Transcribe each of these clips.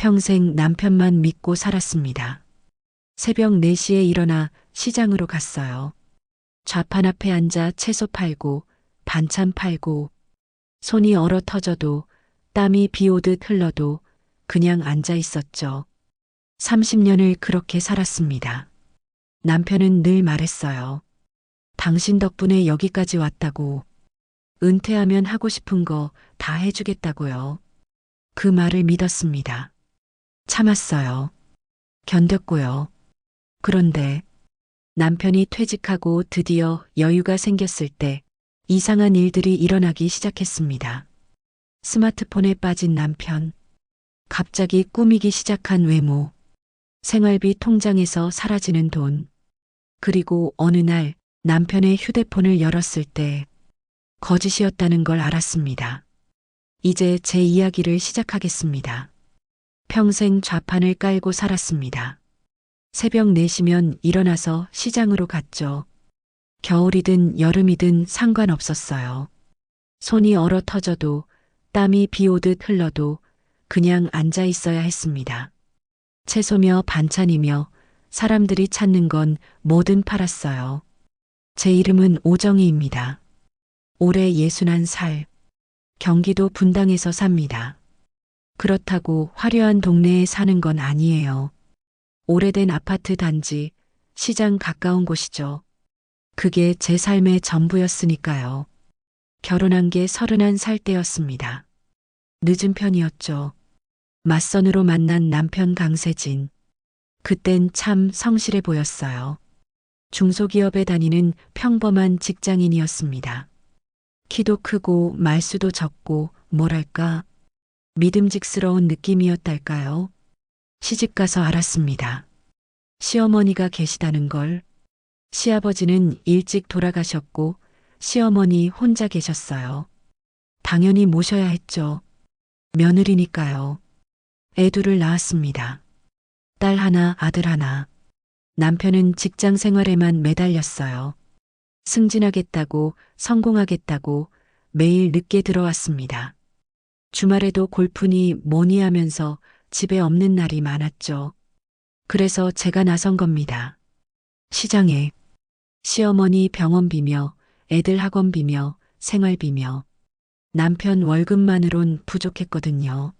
평생 남편만 믿고 살았습니다. 새벽 4시에 일어나 시장으로 갔어요. 좌판 앞에 앉아 채소 팔고 반찬 팔고 손이 얼어 터져도 땀이 비 오듯 흘러도 그냥 앉아 있었죠. 30년을 그렇게 살았습니다. 남편은 늘 말했어요. 당신 덕분에 여기까지 왔다고. 은퇴하면 하고 싶은 거 다 해주겠다고요. 그 말을 믿었습니다. 참았어요. 견뎠고요. 그런데 남편이 퇴직하고 드디어 여유가 생겼을 때 이상한 일들이 일어나기 시작했습니다. 스마트폰에 빠진 남편, 갑자기 꾸미기 시작한 외모, 생활비 통장에서 사라지는 돈, 그리고 어느 날 남편의 휴대폰을 열었을 때 거짓이었다는 걸 알았습니다. 이제 제 이야기를 시작하겠습니다. 평생 좌판을 깔고 살았습니다. 새벽 4시면 일어나서 시장으로 갔죠. 겨울이든 여름이든 상관없었어요. 손이 얼어 터져도 땀이 비 오듯 흘러도 그냥 앉아 있어야 했습니다. 채소며 반찬이며 사람들이 찾는 건 뭐든 팔았어요. 제 이름은 오정희입니다. 올해 61살. 경기도 분당에서 삽니다. 그렇다고 화려한 동네에 사는 건 아니에요. 오래된 아파트 단지, 시장 가까운 곳이죠. 그게 제 삶의 전부였으니까요. 결혼한 게 31살 때였습니다. 늦은 편이었죠. 맞선으로 만난 남편 강세진. 그땐 참 성실해 보였어요. 중소기업에 다니는 평범한 직장인이었습니다. 키도 크고 말수도 적고 뭐랄까 믿음직스러운 느낌이었달까요? 시집가서 알았습니다. 시어머니가 계시다는 걸. 시아버지는 일찍 돌아가셨고 시어머니 혼자 계셨어요. 당연히 모셔야 했죠. 며느리니까요. 애 둘을 낳았습니다. 딸 하나, 아들 하나. 남편은 직장 생활에만 매달렸어요. 승진하겠다고, 성공하겠다고 매일 늦게 들어왔습니다. 주말에도 골프니 뭐니 하면서 집에 없는 날이 많았죠. 그래서 제가 나선 겁니다. 시장에 시어머니 병원비며 애들 학원비며 생활비며 남편 월급만으론 부족했거든요.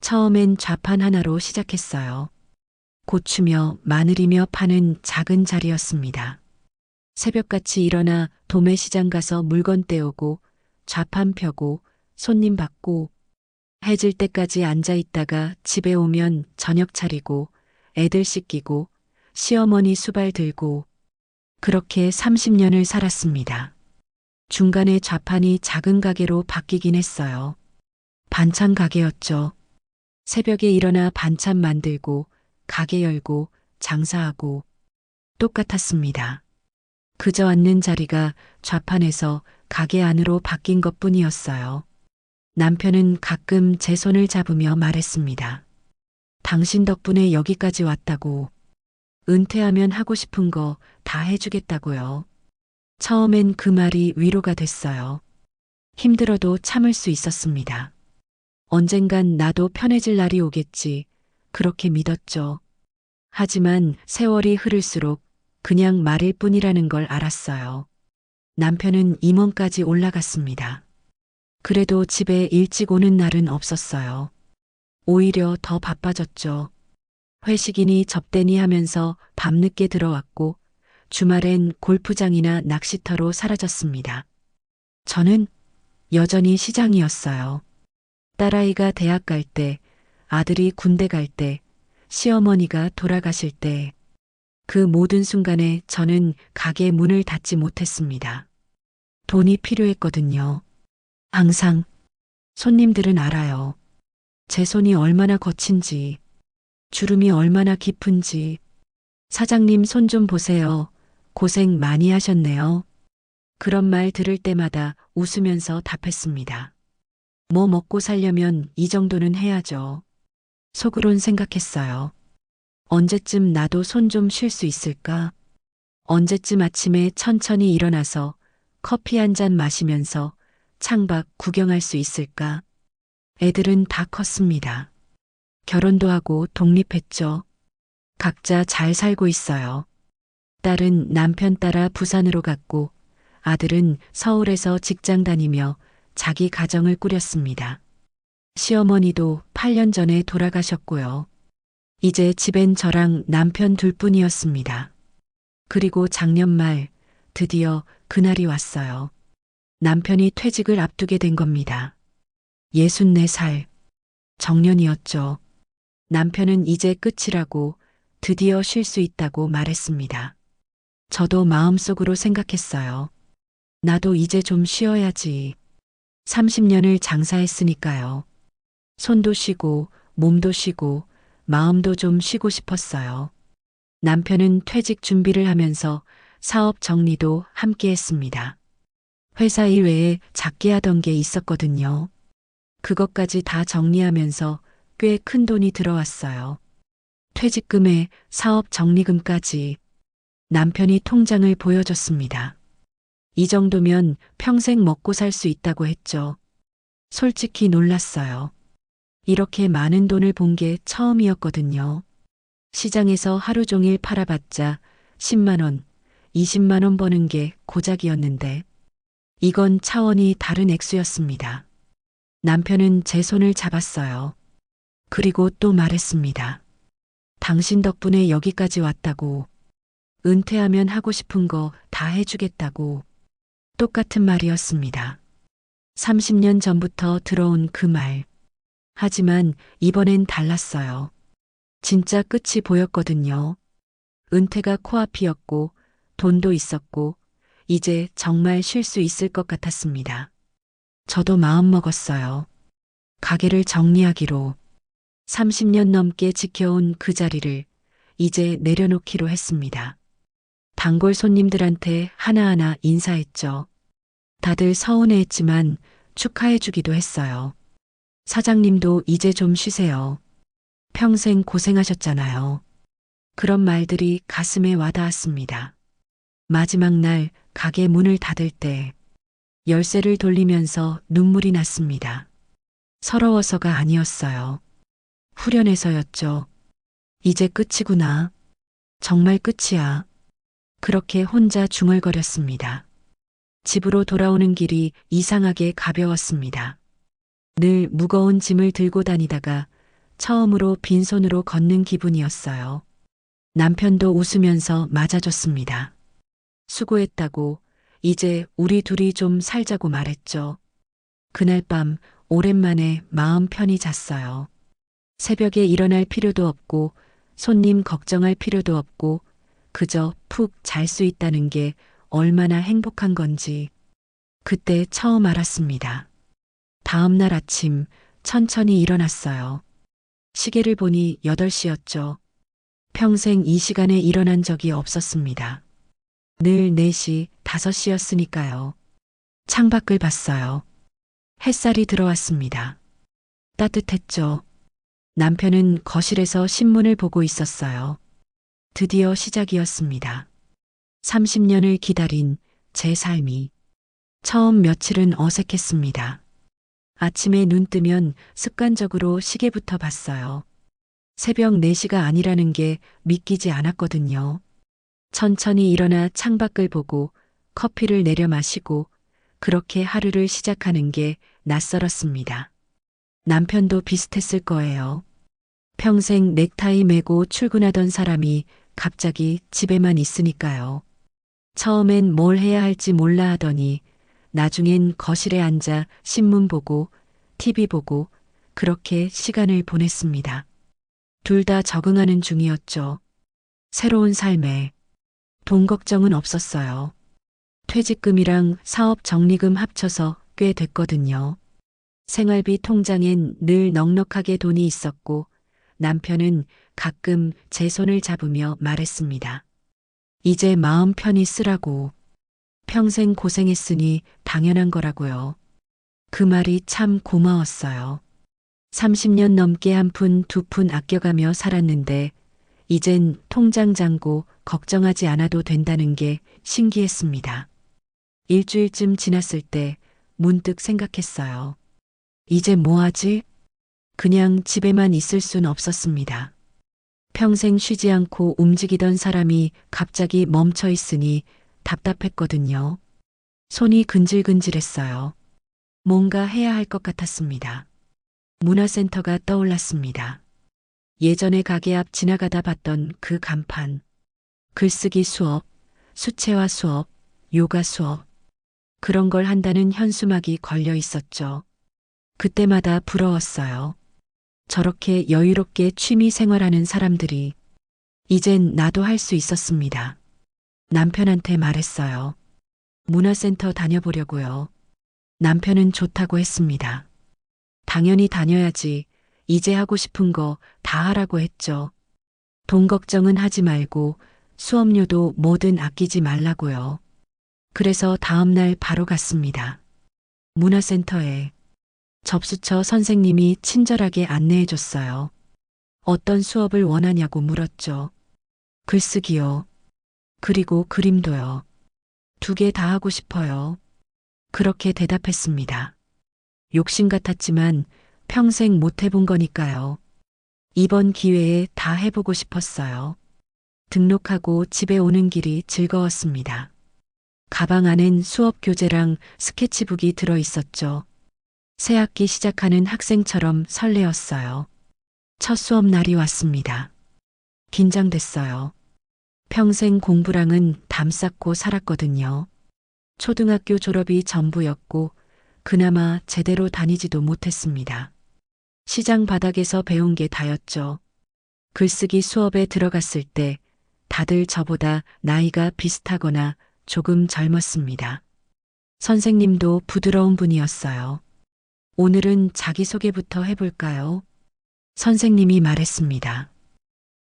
처음엔 좌판 하나로 시작했어요. 고추며 마늘이며 파는 작은 자리였습니다. 새벽같이 일어나 도매시장 가서 물건 떼오고 좌판 펴고 손님 받고 해질 때까지 앉아 있다가 집에 오면 저녁 차리고 애들 씻기고 시어머니 수발 들고 그렇게 30년을 살았습니다. 중간에 좌판이 작은 가게로 바뀌긴 했어요. 반찬 가게였죠. 새벽에 일어나 반찬 만들고 가게 열고 장사하고 똑같았습니다. 그저 앉는 자리가 좌판에서 가게 안으로 바뀐 것뿐이었어요. 남편은 가끔 제 손을 잡으며 말했습니다. 당신 덕분에 여기까지 왔다고. 은퇴하면 하고 싶은 거 다 해주겠다고요. 처음엔 그 말이 위로가 됐어요. 힘들어도 참을 수 있었습니다. 언젠간 나도 편해질 날이 오겠지. 그렇게 믿었죠. 하지만 세월이 흐를수록 그냥 말일 뿐이라는 걸 알았어요. 남편은 임원까지 올라갔습니다. 그래도 집에 일찍 오는 날은 없었어요. 오히려 더 바빠졌죠. 회식이니 접대니 하면서 밤늦게 들어왔고 주말엔 골프장이나 낚시터로 사라졌습니다. 저는 여전히 시장이었어요. 딸아이가 대학 갈 때, 아들이 군대 갈 때, 시어머니가 돌아가실 때, 그 모든 순간에 저는 가게 문을 닫지 못했습니다. 돈이 필요했거든요. 항상 손님들은 알아요. 제 손이 얼마나 거친지, 주름이 얼마나 깊은지. 사장님 손 좀 보세요. 고생 많이 하셨네요. 그런 말 들을 때마다 웃으면서 답했습니다. 뭐 먹고 살려면 이 정도는 해야죠. 속으론 생각했어요. 언제쯤 나도 손 좀 쉴 수 있을까? 언제쯤 아침에 천천히 일어나서 커피 한 잔 마시면서 창밖 구경할 수 있을까? 애들은 다 컸습니다. 결혼도 하고 독립했죠. 각자 잘 살고 있어요. 딸은 남편 따라 부산으로 갔고 아들은 서울에서 직장 다니며 자기 가정을 꾸렸습니다. 시어머니도 8년 전에 돌아가셨고요. 이제 집엔 저랑 남편 둘뿐이었습니다. 그리고 작년 말 드디어 그날이 왔어요. 남편이 퇴직을 앞두게 된 겁니다. 64살. 정년이었죠. 남편은 이제 끝이라고 드디어 쉴 수 있다고 말했습니다. 저도 마음속으로 생각했어요. 나도 이제 좀 쉬어야지. 30년을 장사했으니까요. 손도 쉬고 몸도 쉬고 마음도 좀 쉬고 싶었어요. 남편은 퇴직 준비를 하면서 사업 정리도 함께 했습니다. 회사 일 외에 작게 하던 게 있었거든요. 그것까지 다 정리하면서 꽤 큰 돈이 들어왔어요. 퇴직금에 사업 정리금까지. 남편이 통장을 보여줬습니다. 이 정도면 평생 먹고 살 수 있다고 했죠. 솔직히 놀랐어요. 이렇게 많은 돈을 본 게 처음이었거든요. 시장에서 하루 종일 팔아봤자 10만 원, 20만 원 버는 게 고작이었는데 이건 차원이 다른 액수였습니다. 남편은 제 손을 잡았어요. 그리고 또 말했습니다. 당신 덕분에 여기까지 왔다고. 은퇴하면 하고 싶은 거 다 해주겠다고. 똑같은 말이었습니다. 30년 전부터 들어온 그 말. 하지만 이번엔 달랐어요. 진짜 끝이 보였거든요. 은퇴가 코앞이었고 돈도 있었고 이제 정말 쉴 수 있을 것 같았습니다. 저도 마음먹었어요. 가게를 정리하기로. 30년 넘게 지켜온 그 자리를 이제 내려놓기로 했습니다. 단골 손님들한테 하나하나 인사했죠. 다들 서운해했지만 축하해주기도 했어요. 사장님도 이제 좀 쉬세요. 평생 고생하셨잖아요. 그런 말들이 가슴에 와닿았습니다. 마지막 날 가게 문을 닫을 때 열쇠를 돌리면서 눈물이 났습니다. 서러워서가 아니었어요. 후련해서였죠. 이제 끝이구나. 정말 끝이야. 그렇게 혼자 중얼거렸습니다. 집으로 돌아오는 길이 이상하게 가벼웠습니다. 늘 무거운 짐을 들고 다니다가 처음으로 빈손으로 걷는 기분이었어요. 남편도 웃으면서 맞아줬습니다. 수고했다고 이제 우리 둘이 좀 살자고 말했죠. 그날 밤 오랜만에 마음 편히 잤어요. 새벽에 일어날 필요도 없고 손님 걱정할 필요도 없고 그저 푹 잘 수 있다는 게 얼마나 행복한 건지 그때 처음 알았습니다. 다음 날 아침 천천히 일어났어요. 시계를 보니 8시였죠. 평생 이 시간에 일어난 적이 없었습니다. 늘 4시, 5시였으니까요. 창밖을 봤어요. 햇살이 들어왔습니다. 따뜻했죠. 남편은 거실에서 신문을 보고 있었어요. 드디어 시작이었습니다. 30년을 기다린 제 삶이. 처음 며칠은 어색했습니다. 아침에 눈 뜨면 습관적으로 시계부터 봤어요. 새벽 4시가 아니라는 게 믿기지 않았거든요. 천천히 일어나 창밖을 보고 커피를 내려 마시고 그렇게 하루를 시작하는 게 낯설었습니다. 남편도 비슷했을 거예요. 평생 넥타이 매고 출근하던 사람이 갑자기 집에만 있으니까요. 처음엔 뭘 해야 할지 몰라 하더니 나중엔 거실에 앉아 신문 보고 TV 보고 그렇게 시간을 보냈습니다. 둘 다 적응하는 중이었죠. 새로운 삶에 돈 걱정은 없었어요. 퇴직금이랑 사업 정리금 합쳐서 꽤 됐거든요. 생활비 통장엔 늘 넉넉하게 돈이 있었고 남편은 가끔 제 손을 잡으며 말했습니다. 이제 마음 편히 쓰라고. 평생 고생했으니 당연한 거라고요. 그 말이 참 고마웠어요. 30년 넘게 한 푼 두 푼 아껴가며 살았는데 이젠 통장 잔고 걱정하지 않아도 된다는 게 신기했습니다. 일주일쯤 지났을 때 문득 생각했어요. 이제 뭐 하지? 그냥 집에만 있을 순 없었습니다. 평생 쉬지 않고 움직이던 사람이 갑자기 멈춰 있으니 답답했거든요. 손이 근질근질했어요. 뭔가 해야 할 것 같았습니다. 문화센터가 떠올랐습니다. 예전에 가게 앞 지나가다 봤던 그 간판. 글쓰기 수업, 수채화 수업, 요가 수업. 그런 걸 한다는 현수막이 걸려 있었죠. 그때마다 부러웠어요. 저렇게 여유롭게 취미 생활하는 사람들이 이젠 나도 할 수 있었습니다. 남편한테 말했어요. 문화센터 다녀보려고요. 남편은 좋다고 했습니다. 당연히 다녀야지. 이제 하고 싶은 거 다 하라고 했죠. 돈 걱정은 하지 말고 수업료도 뭐든 아끼지 말라고요. 그래서 다음 날 바로 갔습니다. 문화센터에 접수처 선생님이 친절하게 안내해 줬어요. 어떤 수업을 원하냐고 물었죠. 글쓰기요. 그리고 그림도요. 두 개 다 하고 싶어요. 그렇게 대답했습니다. 욕심 같았지만 평생 못 해본 거니까요. 이번 기회에 다 해보고 싶었어요. 등록하고 집에 오는 길이 즐거웠습니다. 가방 안엔 수업 교재랑 스케치북이 들어 있었죠. 새 학기 시작하는 학생처럼 설레었어요. 첫 수업 날이 왔습니다. 긴장됐어요. 평생 공부랑은 담 쌓고 살았거든요. 초등학교 졸업이 전부였고 그나마 제대로 다니지도 못했습니다. 시장 바닥에서 배운 게 다였죠. 글쓰기 수업에 들어갔을 때 다들 저보다 나이가 비슷하거나 조금 젊었습니다. 선생님도 부드러운 분이었어요. 오늘은 자기소개부터 해볼까요? 선생님이 말했습니다.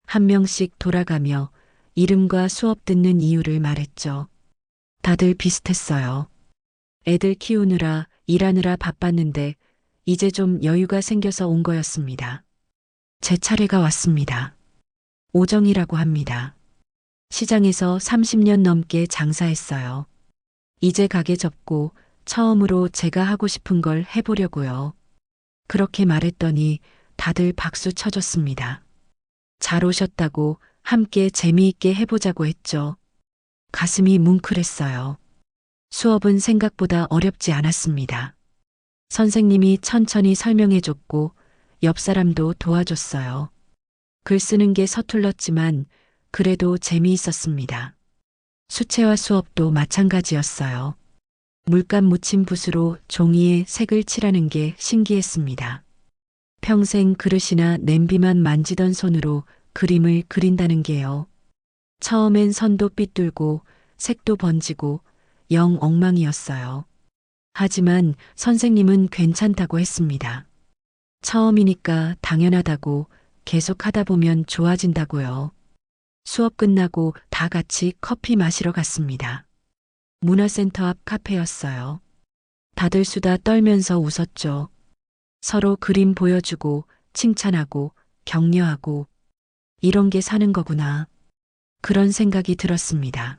한 명씩 돌아가며 이름과 수업 듣는 이유를 말했죠. 다들 비슷했어요. 애들 키우느라 일하느라 바빴는데 이제 좀 여유가 생겨서 온 거였습니다. 제 차례가 왔습니다. 오정이라고 합니다. 시장에서 30년 넘게 장사했어요. 이제 가게 접고 처음으로 제가 하고 싶은 걸 해보려고요. 그렇게 말했더니 다들 박수 쳐줬습니다. 잘 오셨다고 함께 재미있게 해보자고 했죠. 가슴이 뭉클했어요. 수업은 생각보다 어렵지 않았습니다. 선생님이 천천히 설명해줬고 옆 사람도 도와줬어요. 글 쓰는 게 서툴렀지만 그래도 재미있었습니다. 수채화 수업도 마찬가지였어요. 물감 묻힌 붓으로 종이에 색을 칠하는 게 신기했습니다. 평생 그릇이나 냄비만 만지던 손으로 그림을 그린다는 게요. 처음엔 선도 삐뚤고 색도 번지고 영 엉망이었어요. 하지만 선생님은 괜찮다고 했습니다. 처음이니까 당연하다고 계속 하다 보면 좋아진다고요. 수업 끝나고 다 같이 커피 마시러 갔습니다. 문화센터 앞 카페였어요. 다들 수다 떨면서 웃었죠. 서로 그림 보여주고 칭찬하고 격려하고 이런 게 사는 거구나. 그런 생각이 들었습니다.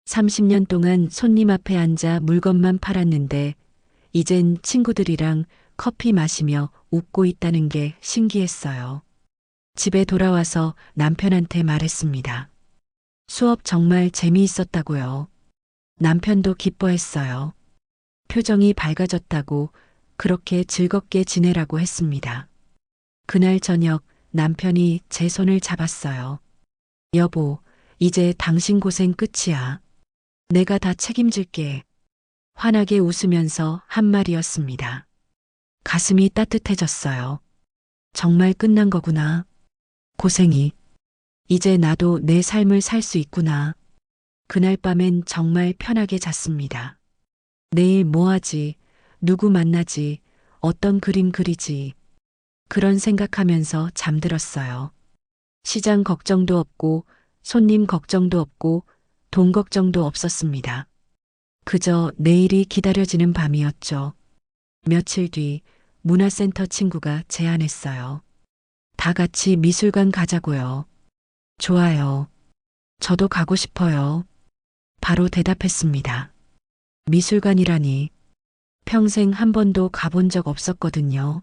30년 동안 손님 앞에 앉아 물건만 팔았는데 이젠 친구들이랑 커피 마시며 웃고 있다는 게 신기했어요. 집에 돌아와서 남편한테 말했습니다. 수업 정말 재미있었다고요. 남편도 기뻐했어요. 표정이 밝아졌다고 그렇게 즐겁게 지내라고 했습니다. 그날 저녁 남편이 제 손을 잡았어요. 여보, 이제 당신 고생 끝이야. 내가 다 책임질게. 환하게 웃으면서 한 말이었습니다. 가슴이 따뜻해졌어요. 정말 끝난 거구나. 고생이. 이제 나도 내 삶을 살 수 있구나. 그날 밤엔 정말 편하게 잤습니다. 내일 뭐 하지? 누구 만나지? 어떤 그림 그리지? 그런 생각하면서 잠들었어요. 시장 걱정도 없고 손님 걱정도 없고 돈 걱정도 없었습니다. 그저 내일이 기다려지는 밤이었죠. 며칠 뒤 문화센터 친구가 제안했어요. 다 같이 미술관 가자고요. 좋아요. 저도 가고 싶어요. 바로 대답했습니다. 미술관이라니 평생 한 번도 가본 적 없었거든요.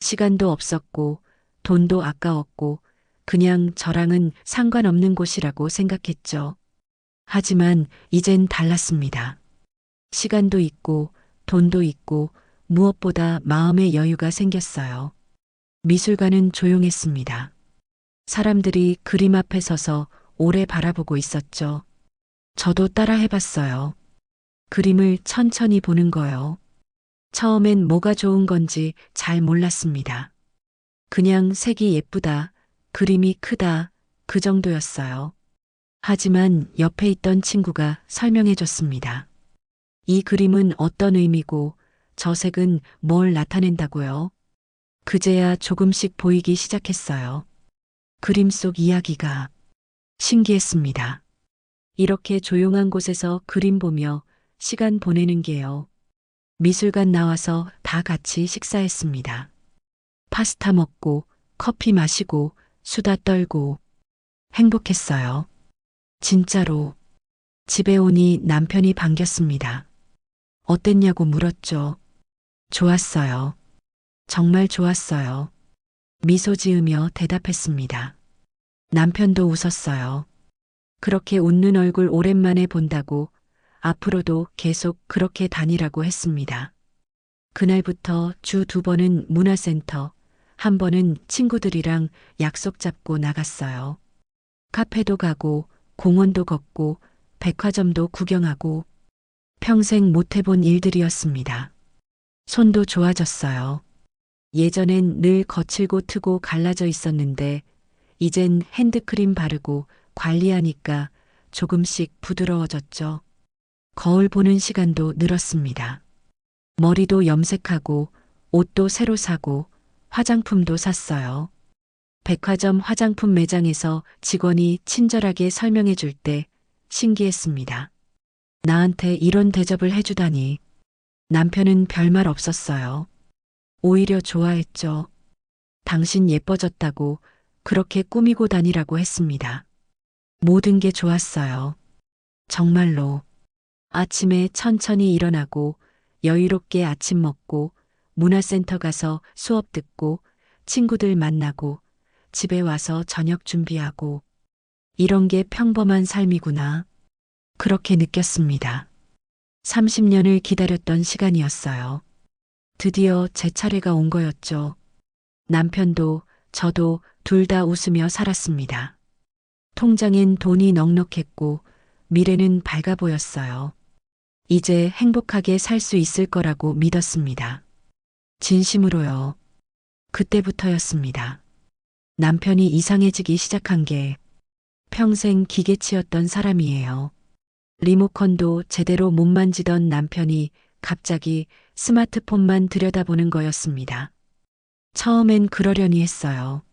시간도 없었고 돈도 아까웠고 그냥 저랑은 상관없는 곳이라고 생각했죠. 하지만 이젠 달랐습니다. 시간도 있고 돈도 있고 무엇보다 마음의 여유가 생겼어요. 미술관은 조용했습니다. 사람들이 그림 앞에 서서 오래 바라보고 있었죠. 저도 따라 해봤어요. 그림을 천천히 보는 거요. 처음엔 뭐가 좋은 건지 잘 몰랐습니다. 그냥 색이 예쁘다, 그림이 크다, 그 정도였어요. 하지만 옆에 있던 친구가 설명해 줬습니다. 이 그림은 어떤 의미고 저 색은 뭘 나타낸다고요? 그제야 조금씩 보이기 시작했어요. 그림 속 이야기가 신기했습니다. 이렇게 조용한 곳에서 그림 보며 시간 보내는 게요. 미술관 나와서 다 같이 식사했습니다. 파스타 먹고 커피 마시고 수다 떨고 행복했어요. 진짜로. 집에 오니 남편이 반겼습니다. 어땠냐고 물었죠. 좋았어요. 정말 좋았어요. 미소 지으며 대답했습니다. 남편도 웃었어요. 그렇게 웃는 얼굴 오랜만에 본다고 앞으로도 계속 그렇게 다니라고 했습니다. 그날부터 주 2번은 문화센터, 1번은 친구들이랑 약속 잡고 나갔어요. 카페도 가고 공원도 걷고 백화점도 구경하고 평생 못 해본 일들이었습니다. 손도 좋아졌어요. 예전엔 늘 거칠고 트고 갈라져 있었는데 이젠 핸드크림 바르고 관리하니까 조금씩 부드러워졌죠. 거울 보는 시간도 늘었습니다. 머리도 염색하고 옷도 새로 사고 화장품도 샀어요. 백화점 화장품 매장에서 직원이 친절하게 설명해 줄 때 신기했습니다. 나한테 이런 대접을 해주다니. 남편은 별말 없었어요. 오히려 좋아했죠. 당신 예뻐졌다고 그렇게 꾸미고 다니라고 했습니다. 모든 게 좋았어요. 정말로. 아침에 천천히 일어나고 여유롭게 아침 먹고 문화센터 가서 수업 듣고 친구들 만나고 집에 와서 저녁 준비하고 이런 게 평범한 삶이구나. 그렇게 느꼈습니다. 30년을 기다렸던 시간이었어요. 드디어 제 차례가 온 거였죠. 남편도 저도 둘 다 웃으며 살았습니다. 통장엔 돈이 넉넉했고 미래는 밝아 보였어요. 이제 행복하게 살 수 있을 거라고 믿었습니다. 진심으로요. 그때부터였습니다. 남편이 이상해지기 시작한 게 평생 기계치였던 사람이에요. 리모컨도 제대로 못 만지던 남편이 갑자기 스마트폰만 들여다보는 거였습니다. 처음엔 그러려니 했어요.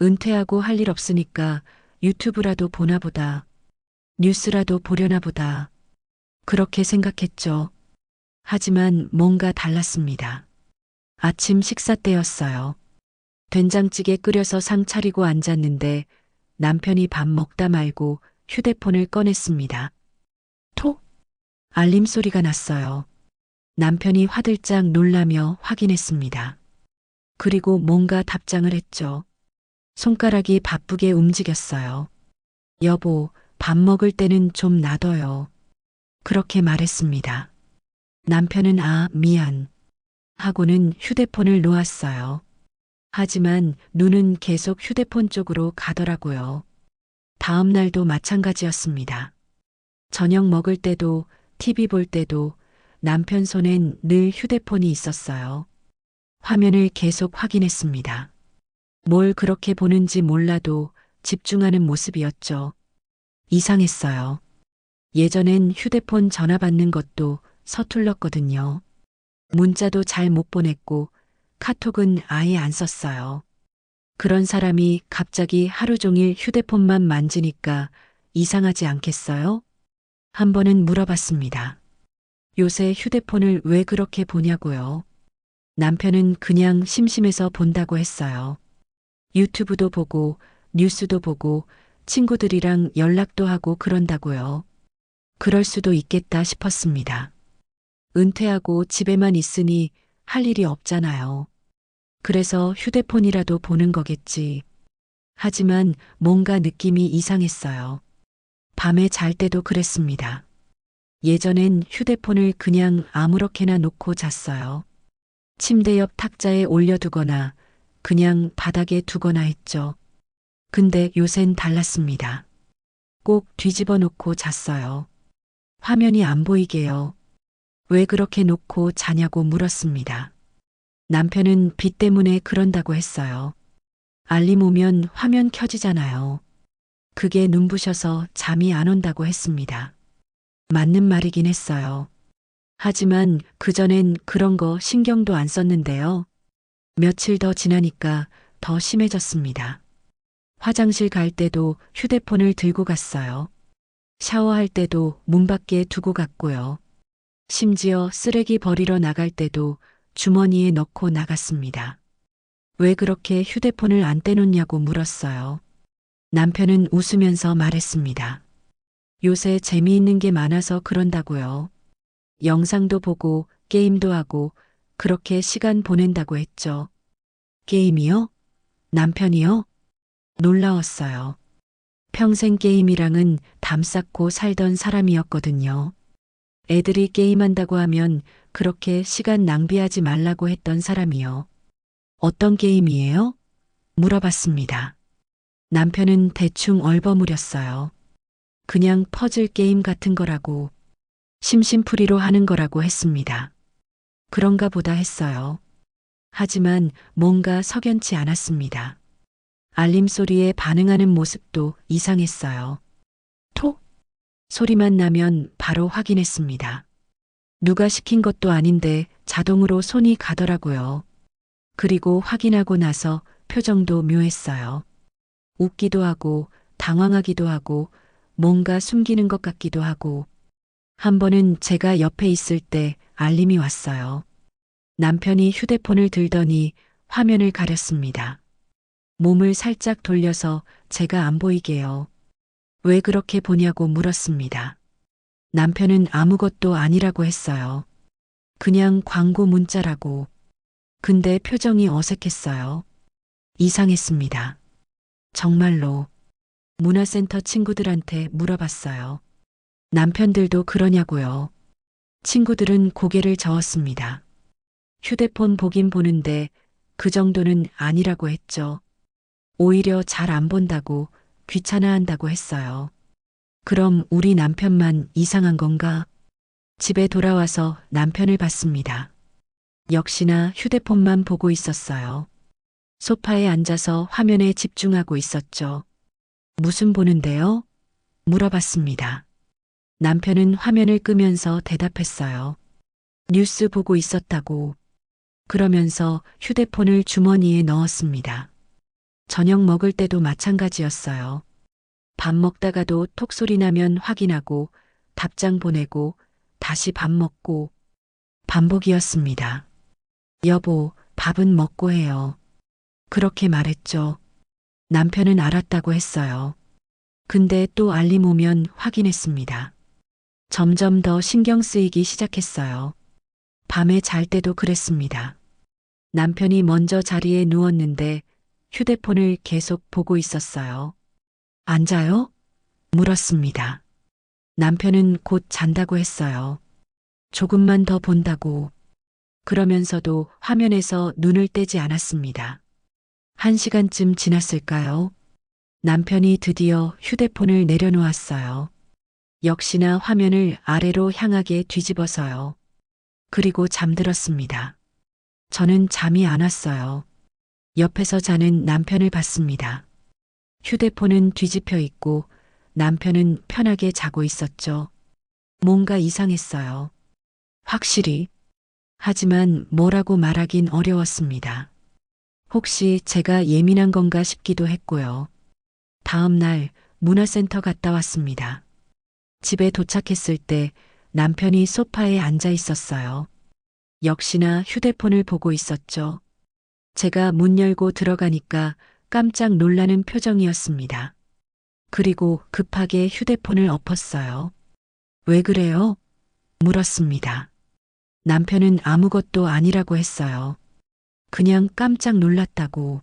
은퇴하고 할 일 없으니까 유튜브라도 보나 보다. 뉴스라도 보려나 보다. 그렇게 생각했죠. 하지만 뭔가 달랐습니다. 아침 식사 때였어요. 된장찌개 끓여서 상 차리고 앉았는데 남편이 밥 먹다 말고 휴대폰을 꺼냈습니다. 톡! 알림 소리가 났어요. 남편이 화들짝 놀라며 확인했습니다. 그리고 뭔가 답장을 했죠. 손가락이 바쁘게 움직였어요. 여보, 밥 먹을 때는 좀 놔둬요. 그렇게 말했습니다. 남편은 미안. 하고는 휴대폰을 놓았어요. 하지만 눈은 계속 휴대폰 쪽으로 가더라고요. 다음 날도 마찬가지였습니다. 저녁 먹을 때도 TV 볼 때도 남편 손엔 늘 휴대폰이 있었어요. 화면을 계속 확인했습니다. 뭘 그렇게 보는지 몰라도 집중하는 모습이었죠. 이상했어요. 예전엔 휴대폰 전화 받는 것도 서툴렀거든요. 문자도 잘 못 보냈고 카톡은 아예 안 썼어요. 그런 사람이 갑자기 하루 종일 휴대폰만 만지니까 이상하지 않겠어요? 한 번은 물어봤습니다. 요새 휴대폰을 왜 그렇게 보냐고요? 남편은 그냥 심심해서 본다고 했어요. 유튜브도 보고 뉴스도 보고 친구들이랑 연락도 하고 그런다고요. 그럴 수도 있겠다 싶었습니다. 은퇴하고 집에만 있으니 할 일이 없잖아요. 그래서 휴대폰이라도 보는 거겠지. 하지만 뭔가 느낌이 이상했어요. 밤에 잘 때도 그랬습니다. 예전엔 휴대폰을 그냥 아무렇게나 놓고 잤어요. 침대 옆 탁자에 올려두거나 그냥 바닥에 두거나 했죠. 근데 요샌 달랐습니다. 꼭 뒤집어 놓고 잤어요. 화면이 안 보이게요. 왜 그렇게 놓고 자냐고 물었습니다. 남편은 빛 때문에 그런다고 했어요. 알림 오면 화면 켜지잖아요. 그게 눈부셔서 잠이 안 온다고 했습니다. 맞는 말이긴 했어요. 하지만 그전엔 그런 거 신경도 안 썼는데요. 며칠 더 지나니까 더 심해졌습니다. 화장실 갈 때도 휴대폰을 들고 갔어요. 샤워할 때도 문 밖에 두고 갔고요. 심지어 쓰레기 버리러 나갈 때도 주머니에 넣고 나갔습니다. 왜 그렇게 휴대폰을 안 떼놓냐고 물었어요. 남편은 웃으면서 말했습니다. 요새 재미있는 게 많아서 그런다고요. 영상도 보고 게임도 하고 그렇게 시간 보낸다고 했죠. 게임이요? 남편이요? 놀라웠어요. 평생 게임이랑은 담쌓고 살던 사람이었거든요. 애들이 게임한다고 하면 그렇게 시간 낭비하지 말라고 했던 사람이요. 어떤 게임이에요? 물어봤습니다. 남편은 대충 얼버무렸어요. 그냥 퍼즐 게임 같은 거라고, 심심풀이로 하는 거라고 했습니다. 그런가 보다 했어요. 하지만 뭔가 석연치 않았습니다. 알림 소리에 반응하는 모습도 이상했어요. 톡! 소리만 나면 바로 확인했습니다. 누가 시킨 것도 아닌데 자동으로 손이 가더라고요. 그리고 확인하고 나서 표정도 묘했어요. 웃기도 하고 당황하기도 하고 뭔가 숨기는 것 같기도 하고 한 번은 제가 옆에 있을 때 알림이 왔어요. 남편이 휴대폰을 들더니 화면을 가렸습니다. 몸을 살짝 돌려서 제가 안 보이게요. 왜 그렇게 보냐고 물었습니다. 남편은 아무것도 아니라고 했어요. 그냥 광고 문자라고. 근데 표정이 어색했어요. 이상했습니다. 정말로. 문화센터 친구들한테 물어봤어요. 남편들도 그러냐고요. 친구들은 고개를 저었습니다. 휴대폰 보긴 보는데 그 정도는 아니라고 했죠. 오히려 잘 안 본다고 귀찮아한다고 했어요. 그럼 우리 남편만 이상한 건가? 집에 돌아와서 남편을 봤습니다. 역시나 휴대폰만 보고 있었어요. 소파에 앉아서 화면에 집중하고 있었죠. 무슨 보는데요? 물어봤습니다. 남편은 화면을 끄면서 대답했어요. 뉴스 보고 있었다고. 그러면서 휴대폰을 주머니에 넣었습니다. 저녁 먹을 때도 마찬가지였어요. 밥 먹다가도 톡 소리 나면 확인하고 답장 보내고 다시 밥 먹고 반복이었습니다. 여보, 밥은 먹고 해요. 그렇게 말했죠. 남편은 알았다고 했어요. 근데 또 알림 오면 확인했습니다. 점점 더 신경 쓰이기 시작했어요. 밤에 잘 때도 그랬습니다. 남편이 먼저 자리에 누웠는데 휴대폰을 계속 보고 있었어요. 앉아요? 물었습니다. 남편은 곧 잔다고 했어요. 조금만 더 본다고. 그러면서도 화면에서 눈을 떼지 않았습니다. 1시간쯤 지났을까요? 남편이 드디어 휴대폰을 내려놓았어요. 역시나 화면을 아래로 향하게 뒤집어서요. 그리고 잠들었습니다. 저는 잠이 안 왔어요. 옆에서 자는 남편을 봤습니다. 휴대폰은 뒤집혀 있고 남편은 편하게 자고 있었죠. 뭔가 이상했어요. 확실히. 하지만 뭐라고 말하긴 어려웠습니다. 혹시 제가 예민한 건가 싶기도 했고요. 다음 날 문화센터 갔다 왔습니다. 집에 도착했을 때 남편이 소파에 앉아 있었어요. 역시나 휴대폰을 보고 있었죠. 제가 문 열고 들어가니까 깜짝 놀라는 표정이었습니다. 그리고 급하게 휴대폰을 엎었어요. 왜 그래요? 물었습니다. 남편은 아무것도 아니라고 했어요. 그냥 깜짝 놀랐다고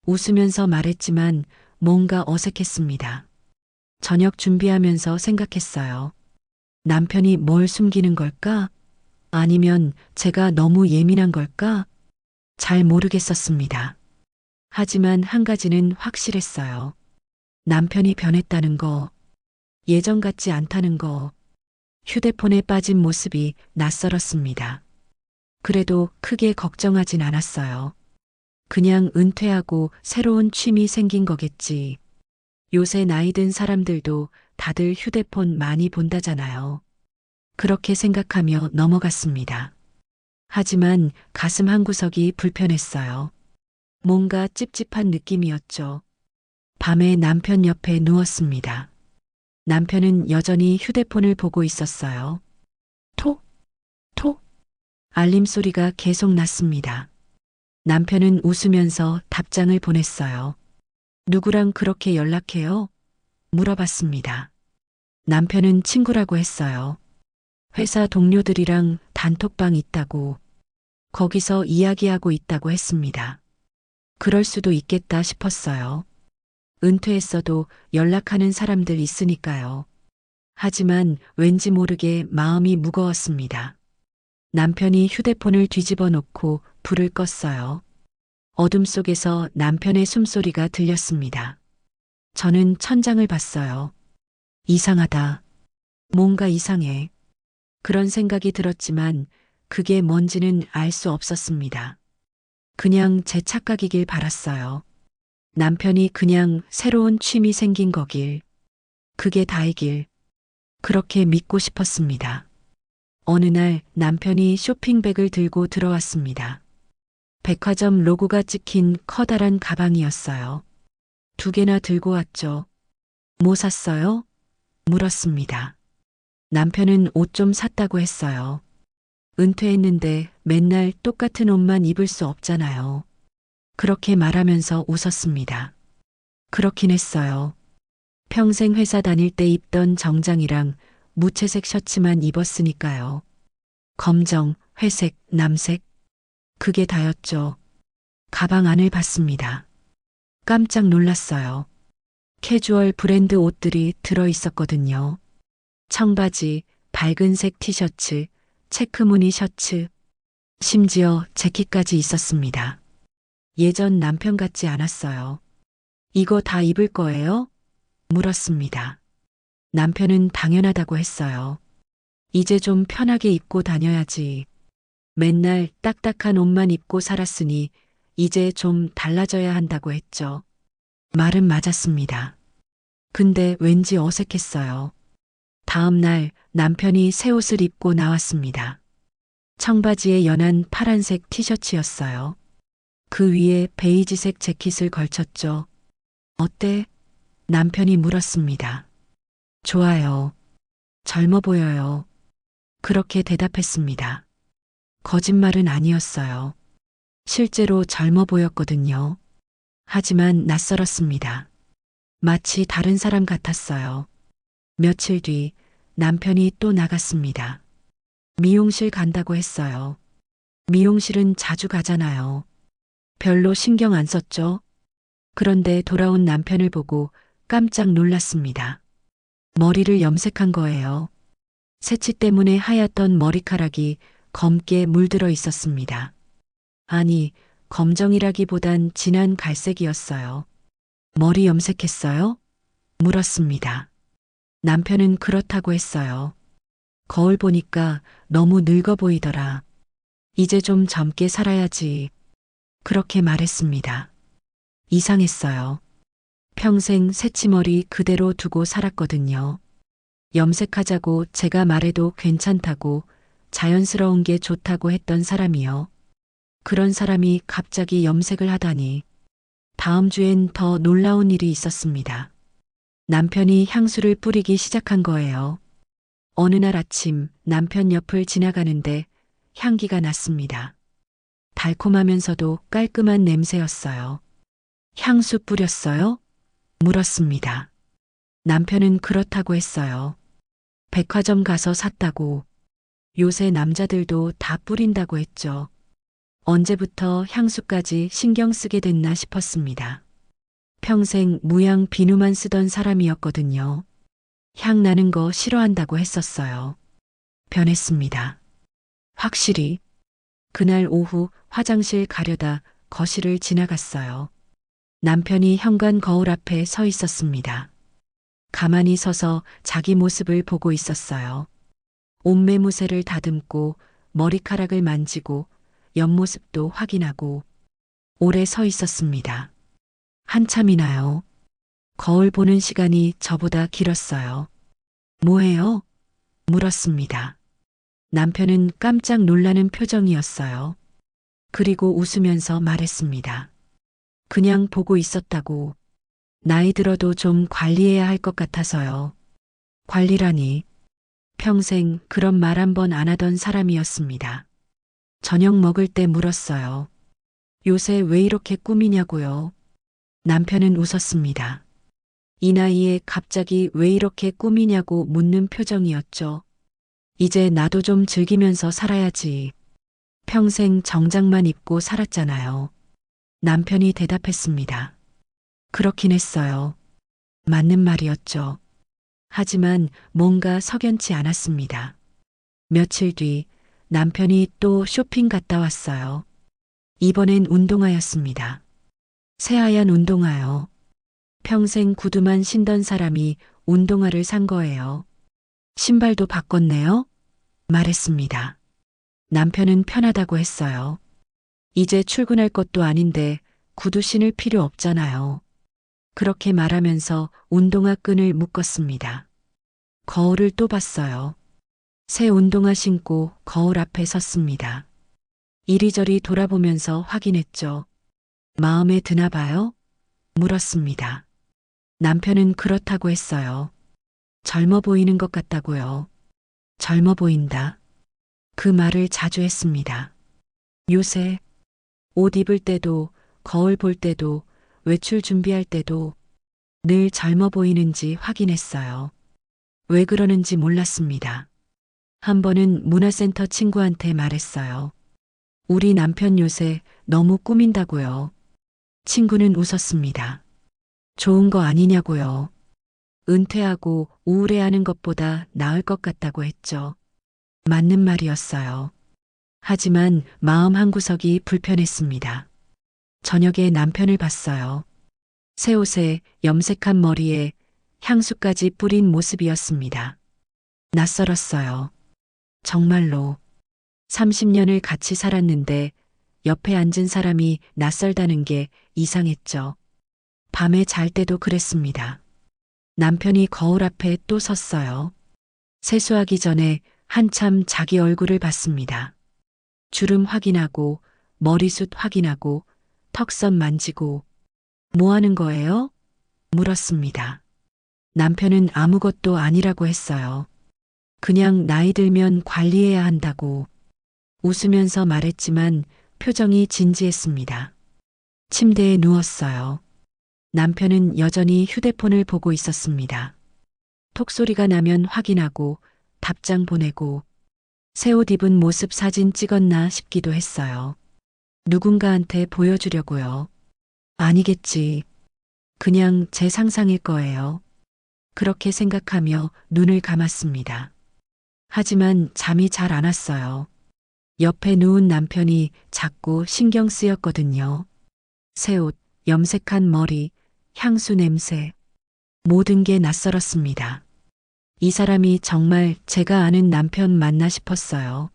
웃으면서 말했지만 뭔가 어색했습니다. 저녁 준비하면서 생각했어요. 남편이 뭘 숨기는 걸까? 아니면 제가 너무 예민한 걸까? 잘 모르겠었습니다. 하지만 한 가지는 확실했어요. 남편이 변했다는 거, 예전 같지 않다는 거, 휴대폰에 빠진 모습이 낯설었습니다. 그래도 크게 걱정하진 않았어요. 그냥 은퇴하고 새로운 취미 생긴 거겠지. 요새 나이 든 사람들도 다들 휴대폰 많이 본다잖아요. 그렇게 생각하며 넘어갔습니다. 하지만 가슴 한구석이 불편했어요. 뭔가 찝찝한 느낌이었죠. 밤에 남편 옆에 누웠습니다. 남편은 여전히 휴대폰을 보고 있었어요. 톡, 톡. 알림 소리가 계속 났습니다. 남편은 웃으면서 답장을 보냈어요. 누구랑 그렇게 연락해요? 물어봤습니다. 남편은 친구라고 했어요. 회사 동료들이랑 단톡방 있다고, 거기서 이야기하고 있다고 했습니다. 그럴 수도 있겠다 싶었어요. 은퇴했어도 연락하는 사람들 있으니까요. 하지만 왠지 모르게 마음이 무거웠습니다. 남편이 휴대폰을 뒤집어 놓고 불을 껐어요. 어둠 속에서 남편의 숨소리가 들렸습니다. 저는 천장을 봤어요. 이상하다. 뭔가 이상해. 그런 생각이 들었지만 그게 뭔지는 알 수 없었습니다. 그냥 제 착각이길 바랐어요. 남편이 그냥 새로운 취미 생긴 거길. 그게 다이길. 그렇게 믿고 싶었습니다. 어느 날 남편이 쇼핑백을 들고 들어왔습니다. 백화점 로고가 찍힌 커다란 가방이었어요. 2개나 들고 왔죠. 뭐 샀어요? 물었습니다. 남편은 옷 좀 샀다고 했어요. 은퇴했는데 맨날 똑같은 옷만 입을 수 없잖아요. 그렇게 말하면서 웃었습니다. 그렇긴 했어요. 평생 회사 다닐 때 입던 정장이랑 무채색 셔츠만 입었으니까요. 검정, 회색, 남색. 그게 다였죠. 가방 안을 봤습니다. 깜짝 놀랐어요. 캐주얼 브랜드 옷들이 들어 있었거든요. 청바지, 밝은색 티셔츠, 체크무늬 셔츠, 심지어 재킷까지 있었습니다. 예전 남편 같지 않았어요. 이거 다 입을 거예요? 물었습니다. 남편은 당연하다고 했어요. 이제 좀 편하게 입고 다녀야지. 맨날 딱딱한 옷만 입고 살았으니 이제 좀 달라져야 한다고 했죠. 말은 맞았습니다. 근데 왠지 어색했어요. 다음 날 남편이 새 옷을 입고 나왔습니다. 청바지에 연한 파란색 티셔츠였어요. 그 위에 베이지색 재킷을 걸쳤죠. 어때? 남편이 물었습니다. 좋아요. 젊어 보여요. 그렇게 대답했습니다. 거짓말은 아니었어요. 실제로 젊어 보였거든요. 하지만 낯설었습니다. 마치 다른 사람 같았어요. 며칠 뒤 남편이 또 나갔습니다. 미용실 간다고 했어요. 미용실은 자주 가잖아요. 별로 신경 안 썼죠? 그런데 돌아온 남편을 보고 깜짝 놀랐습니다. 머리를 염색한 거예요. 새치 때문에 하얗던 머리카락이 검게 물들어 있었습니다. 아니, 검정이라기보단 진한 갈색이었어요. 머리 염색했어요? 물었습니다. 남편은 그렇다고 했어요. 거울 보니까 너무 늙어 보이더라. 이제 좀 젊게 살아야지. 그렇게 말했습니다. 이상했어요. 평생 새치머리 그대로 두고 살았거든요. 염색하자고 제가 말해도 괜찮다고 자연스러운 게 좋다고 했던 사람이요. 그런 사람이 갑자기 염색을 하다니. 다음 주엔 더 놀라운 일이 있었습니다. 남편이 향수를 뿌리기 시작한 거예요. 어느 날 아침 남편 옆을 지나가는데 향기가 났습니다. 달콤하면서도 깔끔한 냄새였어요. 향수 뿌렸어요? 물었습니다. 남편은 그렇다고 했어요. 백화점 가서 샀다고. 요새 남자들도 다 뿌린다고 했죠. 언제부터 향수까지 신경 쓰게 됐나 싶었습니다. 평생 무향 비누만 쓰던 사람이었거든요. 향 나는 거 싫어한다고 했었어요. 변했습니다. 확실히. 그날 오후 화장실 가려다 거실을 지나갔어요. 남편이 현관 거울 앞에 서 있었습니다. 가만히 서서 자기 모습을 보고 있었어요. 옷매무새를 다듬고 머리카락을 만지고 옆모습도 확인하고 오래 서 있었습니다. 한참이나요. 거울 보는 시간이 저보다 길었어요. 뭐해요? 물었습니다. 남편은 깜짝 놀라는 표정이었어요. 그리고 웃으면서 말했습니다. 그냥 보고 있었다고. 나이 들어도 좀 관리해야 할 것 같아서요. 관리라니. 평생 그런 말 한 번 안 하던 사람이었습니다. 저녁 먹을 때 물었어요. 요새 왜 이렇게 꾸미냐고요? 남편은 웃었습니다. 이 나이에 갑자기 왜 이렇게 꾸미냐고 묻는 표정이었죠. 이제 나도 좀 즐기면서 살아야지. 평생 정장만 입고 살았잖아요. 남편이 대답했습니다. 그렇긴 했어요. 맞는 말이었죠. 하지만 뭔가 석연치 않았습니다. 며칠 뒤 남편이 또 쇼핑 갔다 왔어요. 이번엔 운동화였습니다. 새하얀 운동화요. 평생 구두만 신던 사람이 운동화를 산 거예요. 신발도 바꿨네요? 말했습니다. 남편은 편하다고 했어요. 이제 출근할 것도 아닌데 구두 신을 필요 없잖아요. 그렇게 말하면서 운동화 끈을 묶었습니다. 거울을 또 봤어요. 새 운동화 신고 거울 앞에 섰습니다. 이리저리 돌아보면서 확인했죠. 마음에 드나 봐요? 물었습니다. 남편은 그렇다고 했어요. 젊어 보이는 것 같다고요. 젊어 보인다. 그 말을 자주 했습니다. 요새 옷 입을 때도 거울 볼 때도 외출 준비할 때도 늘 젊어 보이는지 확인했어요. 왜 그러는지 몰랐습니다. 한 번은 문화센터 친구한테 말했어요. 우리 남편 요새 너무 꾸민다고요. 친구는 웃었습니다. 좋은 거 아니냐고요. 은퇴하고 우울해하는 것보다 나을 것 같다고 했죠. 맞는 말이었어요. 하지만 마음 한구석이 불편했습니다. 저녁에 남편을 봤어요. 새 옷에 염색한 머리에 향수까지 뿌린 모습이었습니다. 낯설었어요. 정말로 30년을 같이 살았는데 옆에 앉은 사람이 낯설다는 게 이상했죠. 밤에 잘 때도 그랬습니다. 남편이 거울 앞에 또 섰어요. 세수하기 전에 한참 자기 얼굴을 봤습니다. 주름 확인하고 머리숱 확인하고 턱선 만지고 뭐 하는 거예요? 물었습니다. 남편은 아무것도 아니라고 했어요. 그냥 나이 들면 관리해야 한다고 웃으면서 말했지만 표정이 진지했습니다. 침대에 누웠어요. 남편은 여전히 휴대폰을 보고 있었습니다. 톡소리가 나면 확인하고 답장 보내고 새 옷 입은 모습 사진 찍었나 싶기도 했어요. 누군가한테 보여주려고요. 아니겠지. 그냥 제 상상일 거예요. 그렇게 생각하며 눈을 감았습니다. 하지만 잠이 잘 안 왔어요. 옆에 누운 남편이 자꾸 신경 쓰였거든요. 새 옷, 염색한 머리, 향수 냄새. 모든 게 낯설었습니다. 이 사람이 정말 제가 아는 남편 맞나 싶었어요.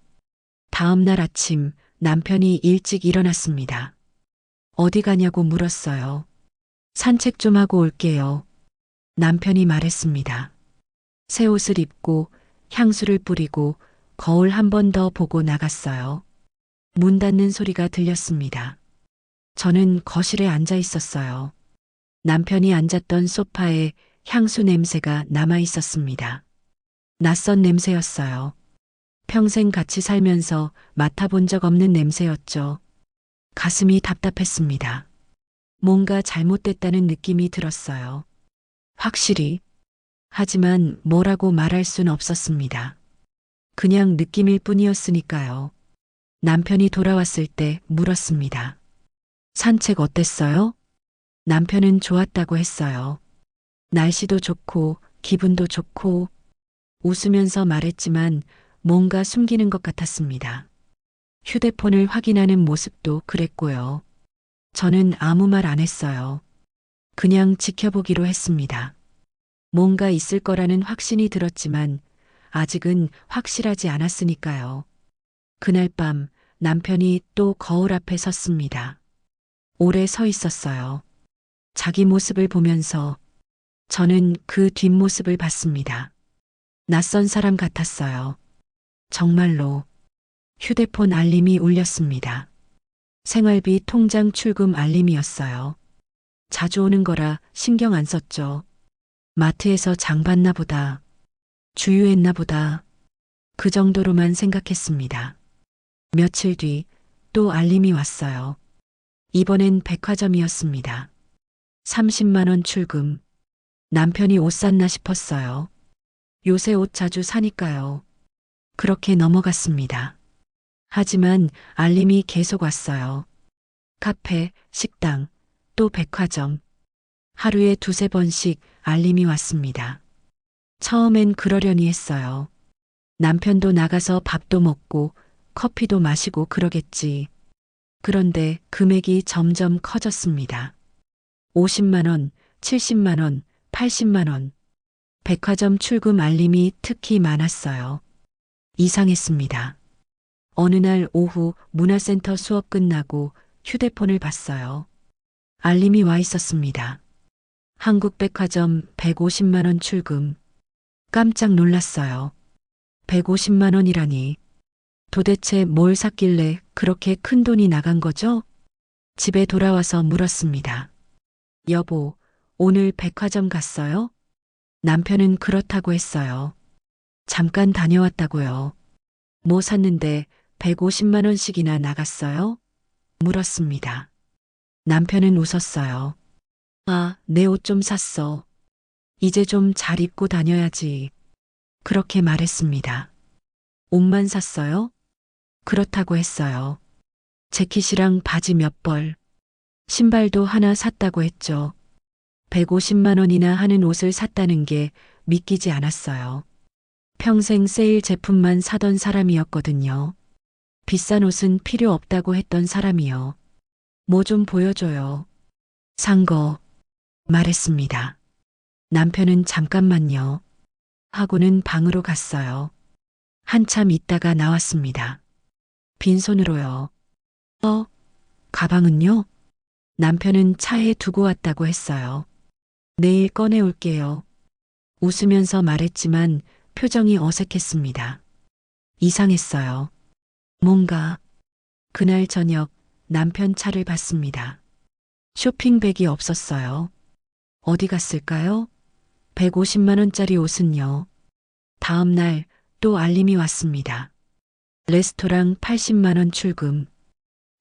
다음 날 아침 남편이 일찍 일어났습니다. 어디 가냐고 물었어요. 산책 좀 하고 올게요. 남편이 말했습니다. 새 옷을 입고 향수를 뿌리고 거울 한 번 더 보고 나갔어요. 문 닫는 소리가 들렸습니다. 저는 거실에 앉아 있었어요. 남편이 앉았던 소파에 향수 냄새가 남아 있었습니다. 낯선 냄새였어요. 평생 같이 살면서 맡아본 적 없는 냄새였죠. 가슴이 답답했습니다. 뭔가 잘못됐다는 느낌이 들었어요. 확실히. 하지만 뭐라고 말할 순 없었습니다. 그냥 느낌일 뿐이었으니까요. 남편이 돌아왔을 때 물었습니다. 산책 어땠어요? 남편은 좋았다고 했어요. 날씨도 좋고 기분도 좋고 웃으면서 말했지만 뭔가 숨기는 것 같았습니다. 휴대폰을 확인하는 모습도 그랬고요. 저는 아무 말 안 했어요. 그냥 지켜보기로 했습니다. 뭔가 있을 거라는 확신이 들었지만 아직은 확실하지 않았으니까요. 그날 밤 남편이 또 거울 앞에 섰습니다. 오래 서 있었어요. 자기 모습을 보면서 저는 그 뒷모습을 봤습니다. 낯선 사람 같았어요. 정말로 휴대폰 알림이 울렸습니다. 생활비 통장 출금 알림이었어요. 자주 오는 거라 신경 안 썼죠. 마트에서 장 봤나 보다. 주유했나 보다. 그 정도로만 생각했습니다. 며칠 뒤 또 알림이 왔어요. 이번엔 백화점이었습니다. 30만 원 출금. 남편이 옷 샀나 싶었어요. 요새 옷 자주 사니까요. 그렇게 넘어갔습니다. 하지만 알림이 계속 왔어요. 카페, 식당, 또 백화점. 하루에 두세 번씩 알림이 왔습니다. 처음엔 그러려니 했어요. 남편도 나가서 밥도 먹고 커피도 마시고 그러겠지. 그런데 금액이 점점 커졌습니다. 50만 원, 70만 원, 80만 원. 백화점 출금 알림이 특히 많았어요. 이상했습니다. 어느 날 오후 문화센터 수업 끝나고 휴대폰을 봤어요. 알림이 와 있었습니다. 한국백화점 150만 원 출금. 깜짝 놀랐어요. 150만 원이라니. 도대체 뭘 샀길래 그렇게 큰 돈이 나간 거죠? 집에 돌아와서 물었습니다. 여보, 오늘 백화점 갔어요? 남편은 그렇다고 했어요. 잠깐 다녀왔다고요. 뭐 샀는데 150만 원씩이나 나갔어요? 물었습니다. 남편은 웃었어요. 아, 내 옷 좀 샀어. 이제 좀 잘 입고 다녀야지. 그렇게 말했습니다. 옷만 샀어요? 그렇다고 했어요. 재킷이랑 바지 몇 벌, 신발도 하나 샀다고 했죠. 150만 원이나 하는 옷을 샀다는 게 믿기지 않았어요. 평생 세일 제품만 사던 사람이었거든요. 비싼 옷은 필요 없다고 했던 사람이요. 뭐 좀 보여줘요. 산 거, 말했습니다. 남편은 잠깐만요. 하고는 방으로 갔어요. 한참 있다가 나왔습니다. 빈손으로요. 가방은요? 남편은 차에 두고 왔다고 했어요. 내일 꺼내올게요. 웃으면서 말했지만 표정이 어색했습니다. 이상했어요. 뭔가. 그날 저녁 남편 차를 봤습니다. 쇼핑백이 없었어요. 어디 갔을까요? 150만 원짜리 옷은요. 다음 날 또 알림이 왔습니다. 레스토랑 80만 원 출금.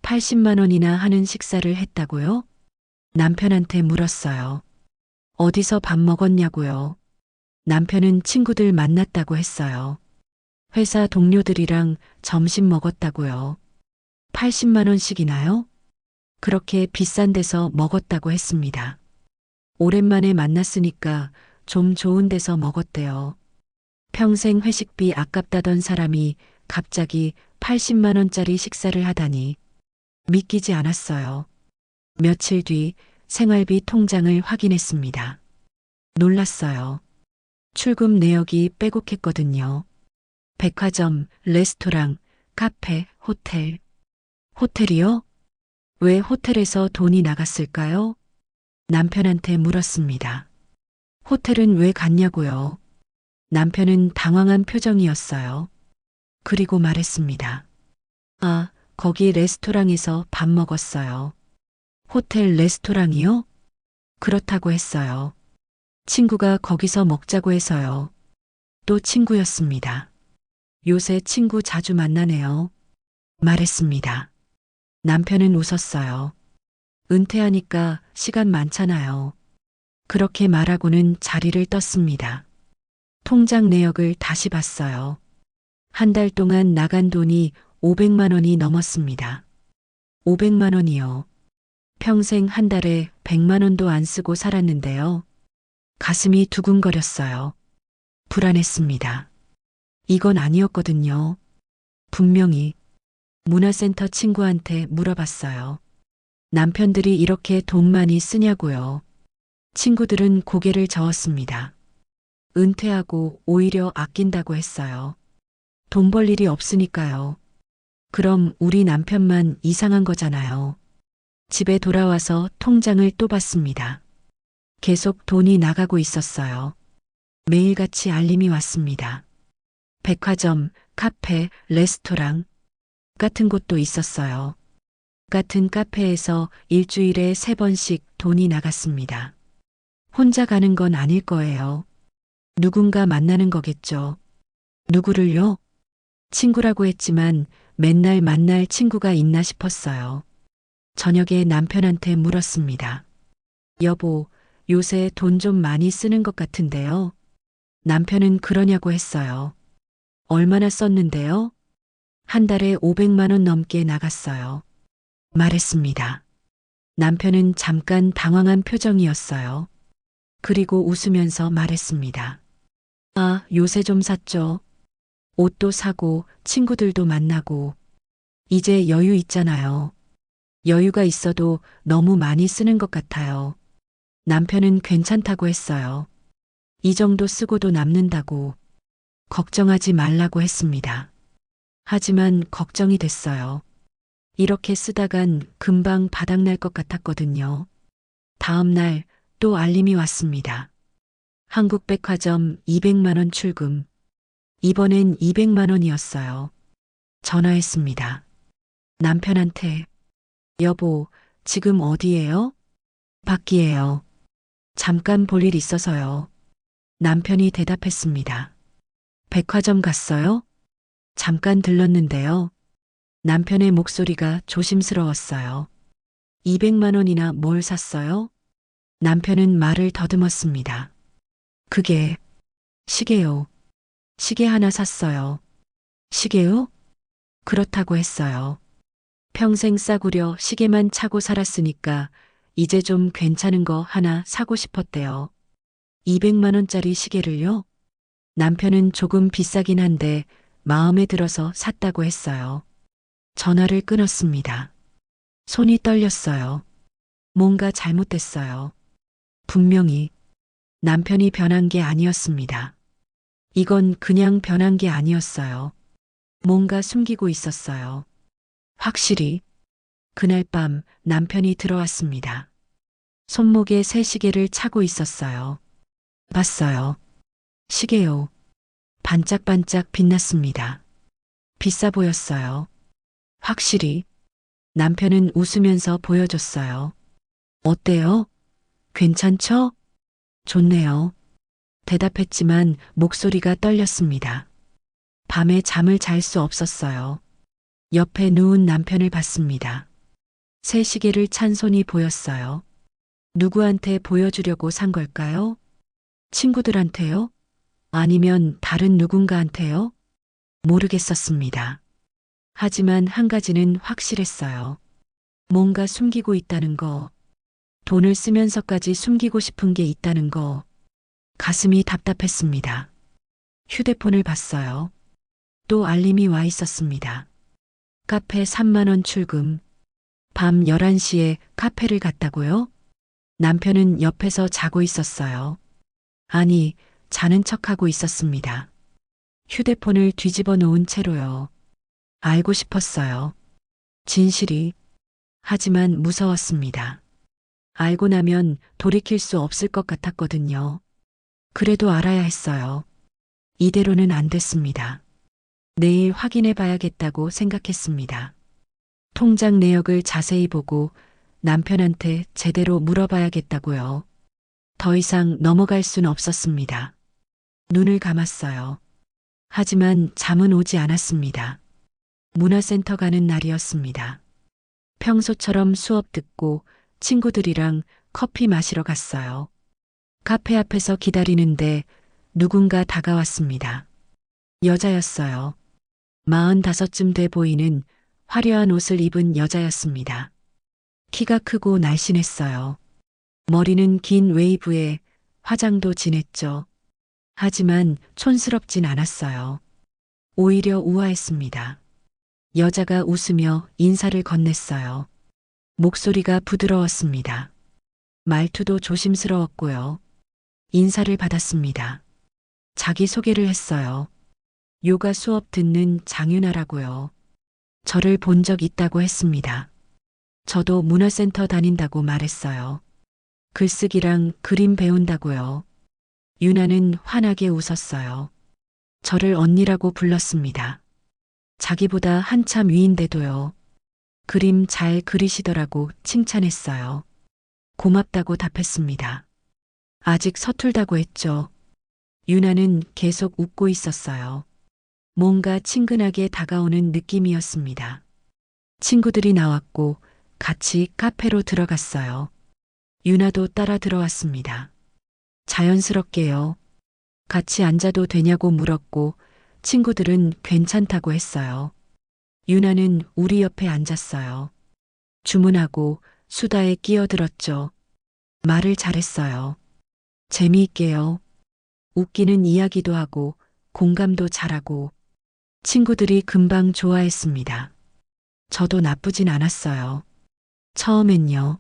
80만 원이나 하는 식사를 했다고요? 남편한테 물었어요. 어디서 밥 먹었냐고요? 남편은 친구들 만났다고 했어요. 회사 동료들이랑 점심 먹었다고요. 80만 원씩이나요? 그렇게 비싼 데서 먹었다고 했습니다. 오랜만에 만났으니까 좀 좋은 데서 먹었대요. 평생 회식비 아깝다던 사람이 갑자기 80만 원짜리 식사를 하다니 믿기지 않았어요. 며칠 뒤 생활비 통장을 확인했습니다. 놀랐어요. 출금 내역이 빼곡했거든요. 백화점, 레스토랑, 카페, 호텔. 호텔이요? 왜 호텔에서 돈이 나갔을까요? 남편한테 물었습니다. 호텔은 왜 갔냐고요? 남편은 당황한 표정이었어요. 그리고 말했습니다. 아, 거기 레스토랑에서 밥 먹었어요. 호텔 레스토랑이요? 그렇다고 했어요. 친구가 거기서 먹자고 해서요. 또 친구였습니다. 요새 친구 자주 만나네요. 말했습니다. 남편은 웃었어요. 은퇴하니까 시간 많잖아요. 그렇게 말하고는 자리를 떴습니다. 통장 내역을 다시 봤어요. 한 달 동안 나간 돈이 500만 원이 넘었습니다. 500만 원이요. 평생 한 달에 100만 원도 안 쓰고 살았는데요. 가슴이 두근거렸어요. 불안했습니다. 이건 아니었거든요. 분명히 문화센터 친구한테 물어봤어요. 남편들이 이렇게 돈 많이 쓰냐고요. 친구들은 고개를 저었습니다. 은퇴하고 오히려 아낀다고 했어요. 돈 벌 일이 없으니까요. 그럼 우리 남편만 이상한 거잖아요. 집에 돌아와서 통장을 또 봤습니다. 계속 돈이 나가고 있었어요. 매일같이 알림이 왔습니다. 백화점, 카페, 레스토랑 같은 곳도 있었어요. 같은 카페에서 일주일에 3번씩 돈이 나갔습니다. 혼자 가는 건 아닐 거예요. 누군가 만나는 거겠죠. 누구를요? 친구라고 했지만 맨날 만날 친구가 있나 싶었어요. 저녁에 남편한테 물었습니다. 여보, 요새 돈 좀 많이 쓰는 것 같은데요. 남편은 그러냐고 했어요. 얼마나 썼는데요? 한 달에 500만 원 넘게 나갔어요. 말했습니다. 남편은 잠깐 당황한 표정이었어요. 그리고 웃으면서 말했습니다. 아, 요새 좀 샀죠. 옷도 사고 친구들도 만나고. 이제 여유 있잖아요. 여유가 있어도 너무 많이 쓰는 것 같아요. 남편은 괜찮다고 했어요. 이 정도 쓰고도 남는다고. 걱정하지 말라고 했습니다. 하지만 걱정이 됐어요. 이렇게 쓰다간 금방 바닥날 것 같았거든요. 다음 날 또 알림이 왔습니다. 한국백화점 200만 원 출금. 이번엔 200만 원이었어요. 전화했습니다. 남편한테 여보, 지금 어디예요? 밖이에요. 잠깐 볼 일 있어서요. 남편이 대답했습니다. 백화점 갔어요? 잠깐 들렀는데요. 남편의 목소리가 조심스러웠어요. 200만 원이나 뭘 샀어요? 남편은 말을 더듬었습니다. 그게 시계요. 시계 하나 샀어요. 시계요? 그렇다고 했어요. 평생 싸구려 시계만 차고 살았으니까 이제 좀 괜찮은 거 하나 사고 싶었대요. 200만 원짜리 시계를요? 남편은 조금 비싸긴 한데 마음에 들어서 샀다고 했어요. 전화를 끊었습니다. 손이 떨렸어요. 뭔가 잘못됐어요. 분명히 남편이 변한 게 아니었습니다. 이건 그냥 변한 게 아니었어요. 뭔가 숨기고 있었어요. 확실히 그날 밤 남편이 들어왔습니다. 손목에 새 시계를 차고 있었어요. 봤어요. 시계요. 반짝반짝 빛났습니다. 비싸 보였어요. 확실히 남편은 웃으면서 보여줬어요. 어때요? 괜찮죠? 좋네요. 대답했지만 목소리가 떨렸습니다. 밤에 잠을 잘 수 없었어요. 옆에 누운 남편을 봤습니다. 새 시계를 찬 손이 보였어요. 누구한테 보여주려고 산 걸까요? 친구들한테요? 아니면 다른 누군가한테요? 모르겠었습니다. 하지만 한 가지는 확실했어요. 뭔가 숨기고 있다는 거, 돈을 쓰면서까지 숨기고 싶은 게 있다는 거, 가슴이 답답했습니다. 휴대폰을 봤어요. 또 알림이 와 있었습니다. 카페 3만 원 출금. 밤 11시에 카페를 갔다고요? 남편은 옆에서 자고 있었어요. 아니, 자는 척하고 있었습니다. 휴대폰을 뒤집어 놓은 채로요. 알고 싶었어요. 진실이. 하지만 무서웠습니다. 알고 나면 돌이킬 수 없을 것 같았거든요. 그래도 알아야 했어요. 이대로는 안 됐습니다. 내일 확인해 봐야겠다고 생각했습니다. 통장 내역을 자세히 보고 남편한테 제대로 물어봐야겠다고요. 더 이상 넘어갈 순 없었습니다. 눈을 감았어요. 하지만 잠은 오지 않았습니다. 문화센터 가는 날이었습니다. 평소처럼 수업 듣고 친구들이랑 커피 마시러 갔어요. 카페 앞에서 기다리는데 누군가 다가왔습니다. 여자였어요. 45쯤 돼 보이는 화려한 옷을 입은 여자였습니다. 키가 크고 날씬했어요. 머리는 긴 웨이브에 화장도 진했죠. 하지만 촌스럽진 않았어요. 오히려 우아했습니다. 여자가 웃으며 인사를 건넸어요. 목소리가 부드러웠습니다. 말투도 조심스러웠고요. 인사를 받았습니다. 자기소개를 했어요. 요가 수업 듣는 장윤아라고요. 저를 본 적 있다고 했습니다. 저도 문화센터 다닌다고 말했어요. 글쓰기랑 그림 배운다고요. 유나는 환하게 웃었어요. 저를 언니라고 불렀습니다. 자기보다 한참 위인데도요. 그림 잘 그리시더라고 칭찬했어요. 고맙다고 답했습니다. 아직 서툴다고 했죠. 유나는 계속 웃고 있었어요. 뭔가 친근하게 다가오는 느낌이었습니다. 친구들이 나왔고 같이 카페로 들어갔어요. 유나도 따라 들어왔습니다. 자연스럽게요. 같이 앉아도 되냐고 물었고 친구들은 괜찮다고 했어요. 유나는 우리 옆에 앉았어요. 주문하고 수다에 끼어들었죠. 말을 잘했어요. 재미있게요. 웃기는 이야기도 하고 공감도 잘하고 친구들이 금방 좋아했습니다. 저도 나쁘진 않았어요. 처음엔요.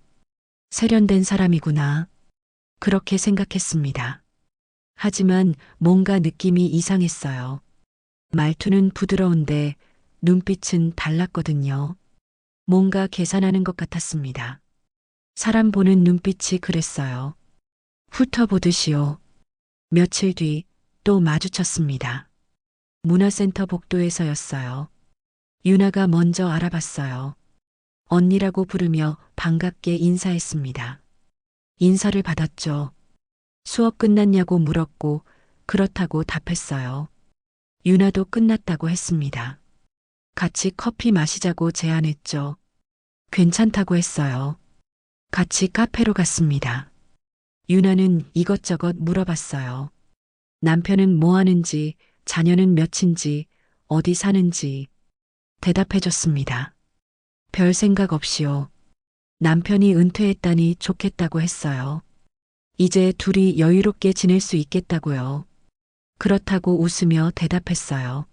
세련된 사람이구나. 그렇게 생각했습니다. 하지만 뭔가 느낌이 이상했어요. 말투는 부드러운데 눈빛은 달랐거든요. 뭔가 계산하는 것 같았습니다. 사람 보는 눈빛이 그랬어요. 훑어보듯이요. 며칠 뒤 또 마주쳤습니다. 문화센터 복도에서였어요. 유나가 먼저 알아봤어요. 언니라고 부르며 반갑게 인사했습니다. 인사를 받았죠. 수업 끝났냐고 물었고 그렇다고 답했어요. 유나도 끝났다고 했습니다. 같이 커피 마시자고 제안했죠. 괜찮다고 했어요. 같이 카페로 갔습니다. 유나는 이것저것 물어봤어요. 남편은 뭐 하는지, 자녀는 몇인지, 어디 사는지 대답해줬습니다. 별 생각 없이요. 남편이 은퇴했다니 좋겠다고 했어요. 이제 둘이 여유롭게 지낼 수 있겠다고요. 그렇다고 웃으며 대답했어요.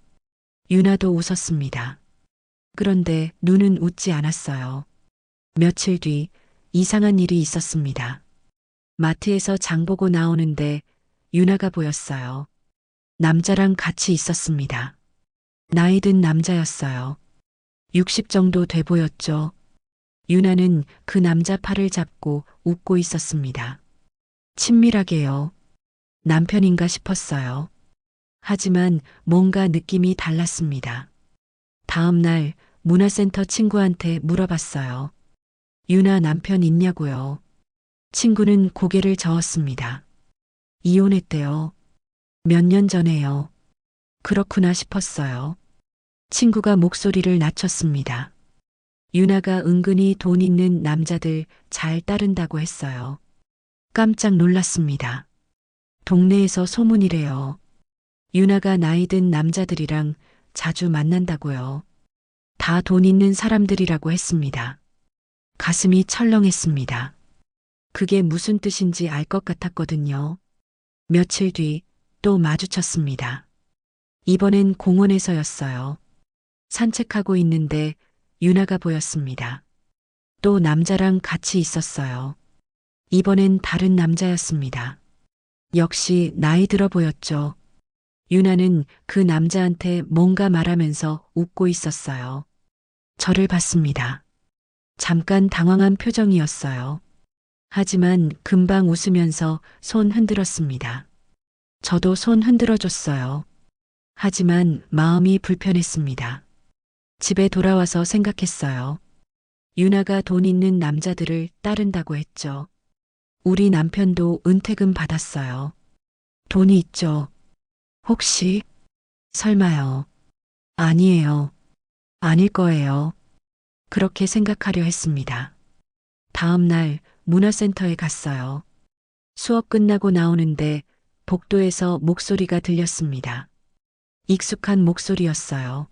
유나도 웃었습니다. 그런데 눈은 웃지 않았어요. 며칠 뒤 이상한 일이 있었습니다. 마트에서 장 보고 나오는데 유나가 보였어요. 남자랑 같이 있었습니다. 나이 든 남자였어요. 60 정도 돼 보였죠. 유나는 그 남자 팔을 잡고 웃고 있었습니다. 친밀하게요. 남편인가 싶었어요. 하지만 뭔가 느낌이 달랐습니다. 다음 날 문화센터 친구한테 물어봤어요. 유나 남편 있냐고요. 친구는 고개를 저었습니다. 이혼했대요. 몇 년 전에요. 그렇구나 싶었어요. 친구가 목소리를 낮췄습니다. 유나가 은근히 돈 있는 남자들 잘 따른다고 했어요. 깜짝 놀랐습니다. 동네에서 소문이래요. 유나가 나이 든 남자들이랑 자주 만난다고요. 다 돈 있는 사람들이라고 했습니다. 가슴이 철렁했습니다. 그게 무슨 뜻인지 알 것 같았거든요. 며칠 뒤 또 마주쳤습니다. 이번엔 공원에서였어요. 산책하고 있는데 유나가 보였습니다. 또 남자랑 같이 있었어요. 이번엔 다른 남자였습니다. 역시 나이 들어 보였죠. 유나는 그 남자한테 뭔가 말하면서 웃고 있었어요. 저를 봤습니다. 잠깐 당황한 표정이었어요. 하지만 금방 웃으면서 손 흔들었습니다. 저도 손 흔들어 줬어요. 하지만 마음이 불편했습니다. 집에 돌아와서 생각했어요. 유나가 돈 있는 남자들을 따른다고 했죠. 우리 남편도 은퇴금 받았어요. 돈이 있죠. 혹시, 설마요. 아니에요. 아닐 거예요. 그렇게 생각하려 했습니다. 다음 날 문화센터에 갔어요. 수업 끝나고 나오는데 복도에서 목소리가 들렸습니다. 익숙한 목소리였어요.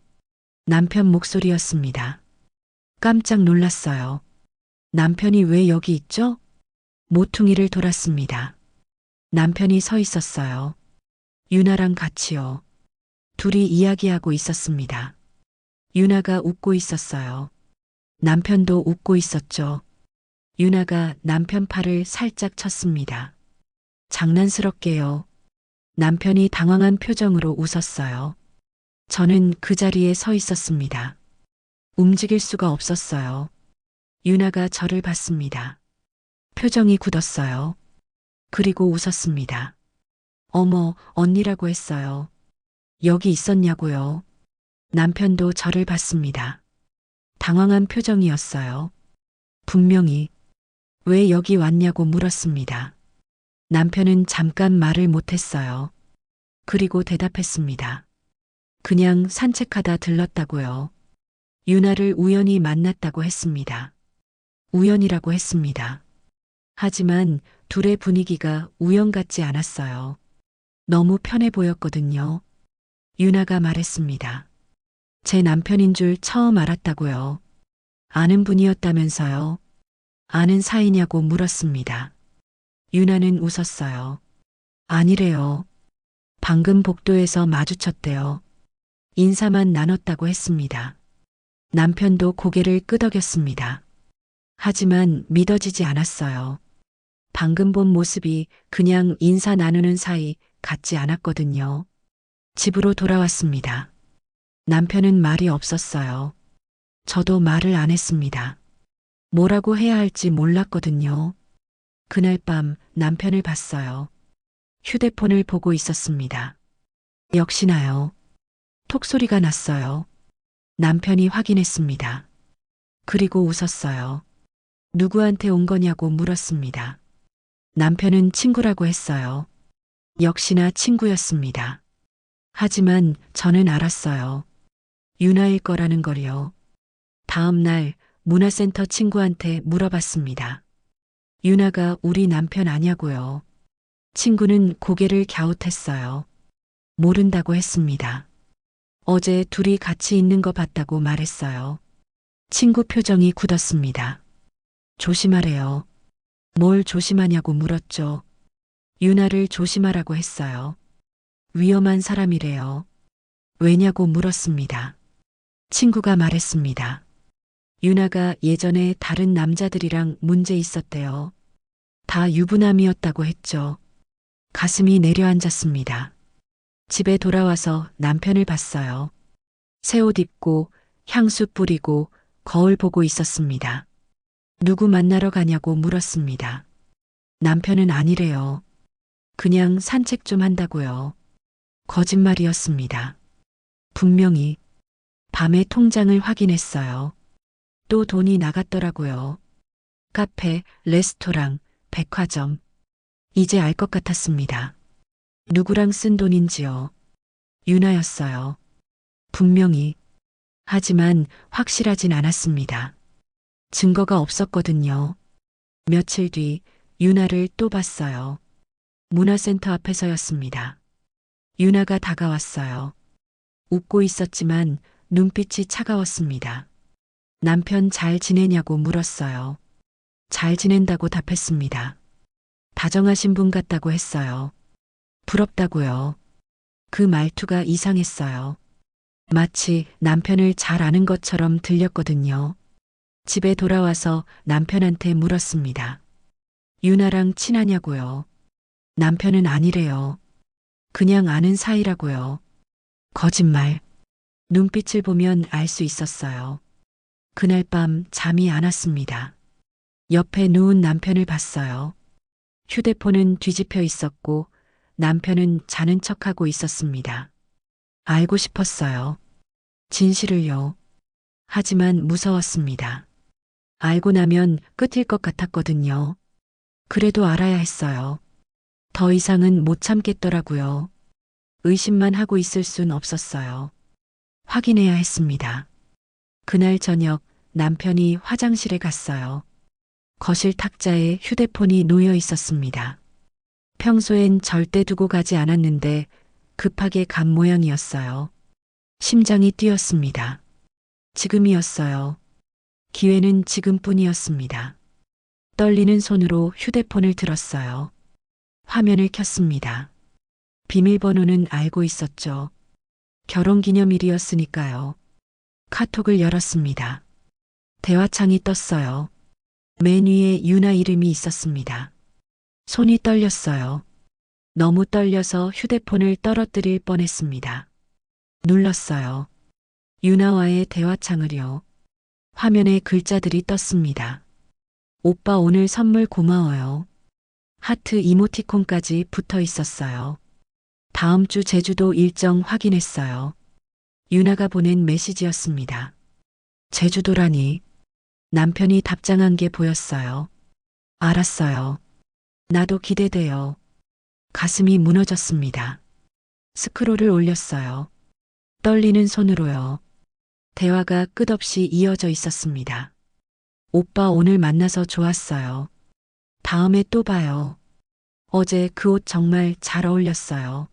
남편 목소리였습니다. 깜짝 놀랐어요. 남편이 왜 여기 있죠? 모퉁이를 돌았습니다. 남편이 서 있었어요. 유나랑 같이요. 둘이 이야기하고 있었습니다. 유나가 웃고 있었어요. 남편도 웃고 있었죠. 유나가 남편 팔을 살짝 쳤습니다. 장난스럽게요. 남편이 당황한 표정으로 웃었어요. 저는 그 자리에 서 있었습니다. 움직일 수가 없었어요. 유나가 저를 봤습니다. 표정이 굳었어요. 그리고 웃었습니다. 어머, 언니라고 했어요. 여기 있었냐고요. 남편도 저를 봤습니다. 당황한 표정이었어요. 분명히 왜 여기 왔냐고 물었습니다. 남편은 잠깐 말을 못했어요. 그리고 대답했습니다. 그냥 산책하다 들렀다고요. 유나를 우연히 만났다고 했습니다. 우연이라고 했습니다. 하지만 둘의 분위기가 우연 같지 않았어요. 너무 편해 보였거든요. 유나가 말했습니다. 제 남편인 줄 처음 알았다고요. 아는 분이었다면서요. 아는 사이냐고 물었습니다. 유나는 웃었어요. 아니래요. 방금 복도에서 마주쳤대요. 인사만 나눴다고 했습니다. 남편도 고개를 끄덕였습니다. 하지만 믿어지지 않았어요. 방금 본 모습이 그냥 인사 나누는 사이 같지 않았거든요. 집으로 돌아왔습니다. 남편은 말이 없었어요. 저도 말을 안 했습니다. 뭐라고 해야 할지 몰랐거든요. 그날 밤 남편을 봤어요. 휴대폰을 보고 있었습니다. 역시나요. 톡 소리가 났어요. 남편이 확인했습니다. 그리고 웃었어요. 누구한테 온 거냐고 물었습니다. 남편은 친구라고 했어요. 역시나 친구였습니다. 하지만 저는 알았어요. 유나일 거라는 걸요. 다음 날 문화센터 친구한테 물어봤습니다. 유나가 우리 남편 아냐고요. 친구는 고개를 갸웃했어요. 모른다고 했습니다. 어제 둘이 같이 있는 거 봤다고 말했어요. 친구 표정이 굳었습니다. 조심하래요. 뭘 조심하냐고 물었죠. 유나를 조심하라고 했어요. 위험한 사람이래요. 왜냐고 물었습니다. 친구가 말했습니다. 유나가 예전에 다른 남자들이랑 문제 있었대요. 다 유부남이었다고 했죠. 가슴이 내려앉았습니다. 집에 돌아와서 남편을 봤어요. 새 옷 입고 향수 뿌리고 거울 보고 있었습니다. 누구 만나러 가냐고 물었습니다. 남편은 아니래요. 그냥 산책 좀 한다고요. 거짓말이었습니다. 분명히 밤에 통장을 확인했어요. 또 돈이 나갔더라고요. 카페, 레스토랑, 백화점. 이제 알 것 같았습니다. 누구랑 쓴 돈인지요. 유나였어요. 분명히. 하지만 확실하진 않았습니다. 증거가 없었거든요. 며칠 뒤 유나를 또 봤어요. 문화센터 앞에서였습니다. 유나가 다가왔어요. 웃고 있었지만 눈빛이 차가웠습니다. 남편 잘 지내냐고 물었어요. 잘 지낸다고 답했습니다. 다정하신 분 같다고 했어요. 부럽다고요. 그 말투가 이상했어요. 마치 남편을 잘 아는 것처럼 들렸거든요. 집에 돌아와서 남편한테 물었습니다. 유나랑 친하냐고요. 남편은 아니래요. 그냥 아는 사이라고요. 거짓말. 눈빛을 보면 알 수 있었어요. 그날 밤 잠이 안 왔습니다. 옆에 누운 남편을 봤어요. 휴대폰은 뒤집혀 있었고 남편은 자는 척하고 있었습니다. 알고 싶었어요. 진실을요. 하지만 무서웠습니다. 알고 나면 끝일 것 같았거든요. 그래도 알아야 했어요. 더 이상은 못 참겠더라고요. 의심만 하고 있을 순 없었어요. 확인해야 했습니다. 그날 저녁 남편이 화장실에 갔어요. 거실 탁자에 휴대폰이 놓여 있었습니다. 평소엔 절대 두고 가지 않았는데 급하게 간 모양이었어요. 심장이 뛰었습니다. 지금이었어요. 기회는 지금뿐이었습니다. 떨리는 손으로 휴대폰을 들었어요. 화면을 켰습니다. 비밀번호는 알고 있었죠. 결혼기념일이었으니까요. 카톡을 열었습니다. 대화창이 떴어요. 맨 위에 유나 이름이 있었습니다. 손이 떨렸어요. 너무 떨려서 휴대폰을 떨어뜨릴 뻔했습니다. 눌렀어요. 유나와의 대화창을요. 화면에 글자들이 떴습니다. 오빠 오늘 선물 고마워요. 하트 이모티콘까지 붙어 있었어요. 다음 주 제주도 일정 확인했어요. 유나가 보낸 메시지였습니다. 제주도라니. 남편이 답장한 게 보였어요. 알았어요. 나도 기대돼요. 가슴이 무너졌습니다. 스크롤을 올렸어요. 떨리는 손으로요. 대화가 끝없이 이어져 있었습니다. 오빠 오늘 만나서 좋았어요. 다음에 또 봐요. 어제 그 옷 정말 잘 어울렸어요.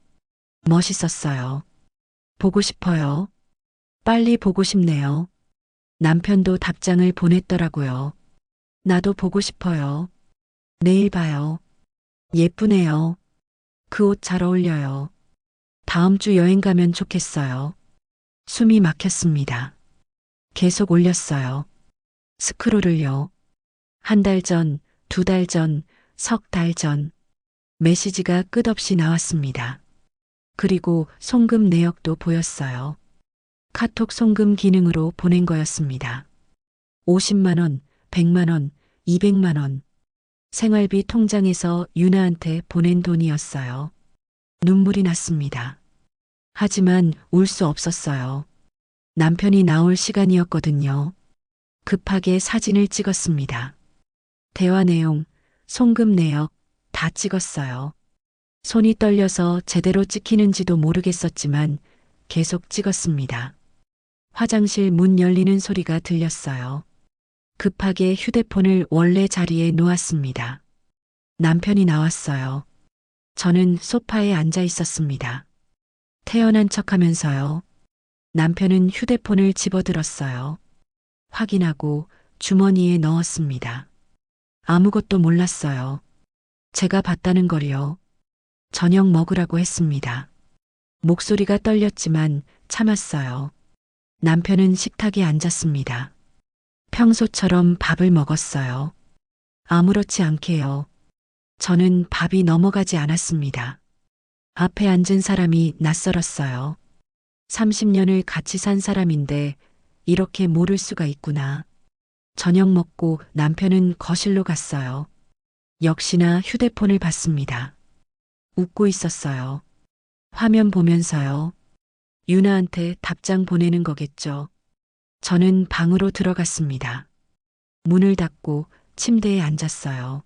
멋있었어요. 보고 싶어요. 빨리 보고 싶네요. 남편도 답장을 보냈더라고요. 나도 보고 싶어요. 내일 봐요. 예쁘네요. 그 옷 잘 어울려요. 다음 주 여행 가면 좋겠어요. 숨이 막혔습니다. 계속 올렸어요. 스크롤을요. 한 달 전, 두 달 전, 석 달 전. 메시지가 끝없이 나왔습니다. 그리고 송금 내역도 보였어요. 카톡 송금 기능으로 보낸 거였습니다. 50만 원, 100만 원, 200만 원. 생활비 통장에서 유나한테 보낸 돈이었어요. 눈물이 났습니다. 하지만 울 수 없었어요. 남편이 나올 시간이었거든요. 급하게 사진을 찍었습니다. 대화 내용, 송금 내역 다 찍었어요. 손이 떨려서 제대로 찍히는지도 모르겠었지만 계속 찍었습니다. 화장실 문 열리는 소리가 들렸어요. 급하게 휴대폰을 원래 자리에 놓았습니다. 남편이 나왔어요. 저는 소파에 앉아 있었습니다. 태연한 척하면서요. 남편은 휴대폰을 집어들었어요. 확인하고 주머니에 넣었습니다. 아무것도 몰랐어요. 제가 봤다는 걸요. 저녁 먹으라고 했습니다. 목소리가 떨렸지만 참았어요. 남편은 식탁에 앉았습니다. 평소처럼 밥을 먹었어요. 아무렇지 않게요. 저는 밥이 넘어가지 않았습니다. 앞에 앉은 사람이 낯설었어요. 30년을 같이 산 사람인데 이렇게 모를 수가 있구나. 저녁 먹고 남편은 거실로 갔어요. 역시나 휴대폰을 봤습니다. 웃고 있었어요. 화면 보면서요. 유나한테 답장 보내는 거겠죠. 저는 방으로 들어갔습니다. 문을 닫고 침대에 앉았어요.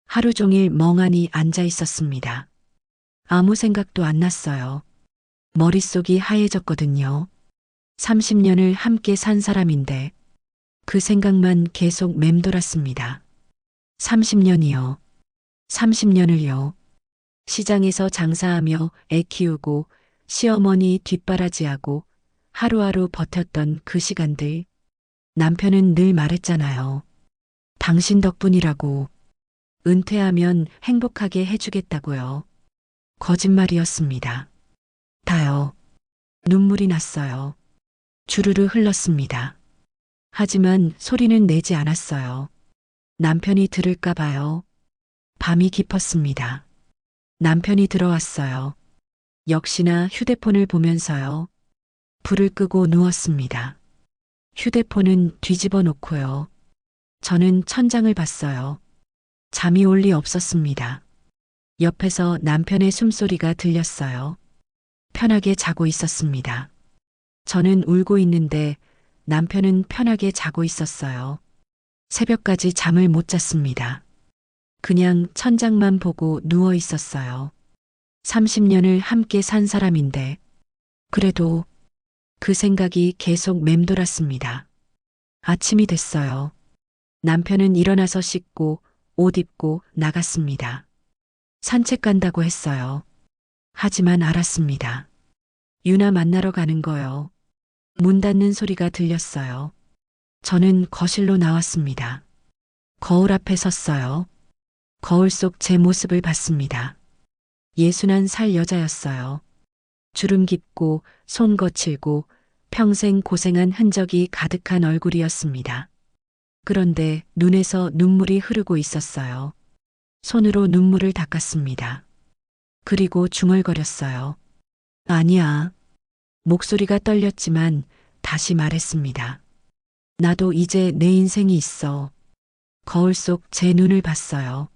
하루 종일 멍하니 앉아 있었습니다. 아무 생각도 안 났어요. 머릿속이 하얘졌거든요. 30년을 함께 산 사람인데 그 생각만 계속 맴돌았습니다. 30년이요. 30년을요. 시장에서 장사하며 애 키우고 시어머니 뒷바라지하고 하루하루 버텼던 그 시간들. 남편은 늘 말했잖아요. 당신 덕분이라고. 은퇴하면 행복하게 해주겠다고요. 거짓말이었습니다. 다요. 눈물이 났어요. 주르르 흘렀습니다. 하지만 소리는 내지 않았어요. 남편이 들을까 봐요. 밤이 깊었습니다. 남편이 들어왔어요. 역시나 휴대폰을 보면서요. 불을 끄고 누웠습니다. 휴대폰은 뒤집어 놓고요. 저는 천장을 봤어요. 잠이 올 리 없었습니다. 옆에서 남편의 숨소리가 들렸어요. 편하게 자고 있었습니다. 저는 울고 있는데 남편은 편하게 자고 있었어요. 새벽까지 잠을 못 잤습니다. 그냥 천장만 보고 누워 있었어요. 30년을 함께 산 사람인데 그래도 그 생각이 계속 맴돌았습니다. 아침이 됐어요. 남편은 일어나서 씻고 옷 입고 나갔습니다. 산책 간다고 했어요. 하지만 알았습니다. 유나 만나러 가는 거요. 문 닫는 소리가 들렸어요. 저는 거실로 나왔습니다. 거울 앞에 섰어요. 거울 속 제 모습을 봤습니다. 61살 여자였어요. 주름 깊고 손 거칠고 평생 고생한 흔적이 가득한 얼굴이었습니다. 그런데 눈에서 눈물이 흐르고 있었어요. 손으로 눈물을 닦았습니다. 그리고 중얼거렸어요. 아니야. 목소리가 떨렸지만 다시 말했습니다. 나도 이제 내 인생이 있어. 거울 속 제 눈을 봤어요.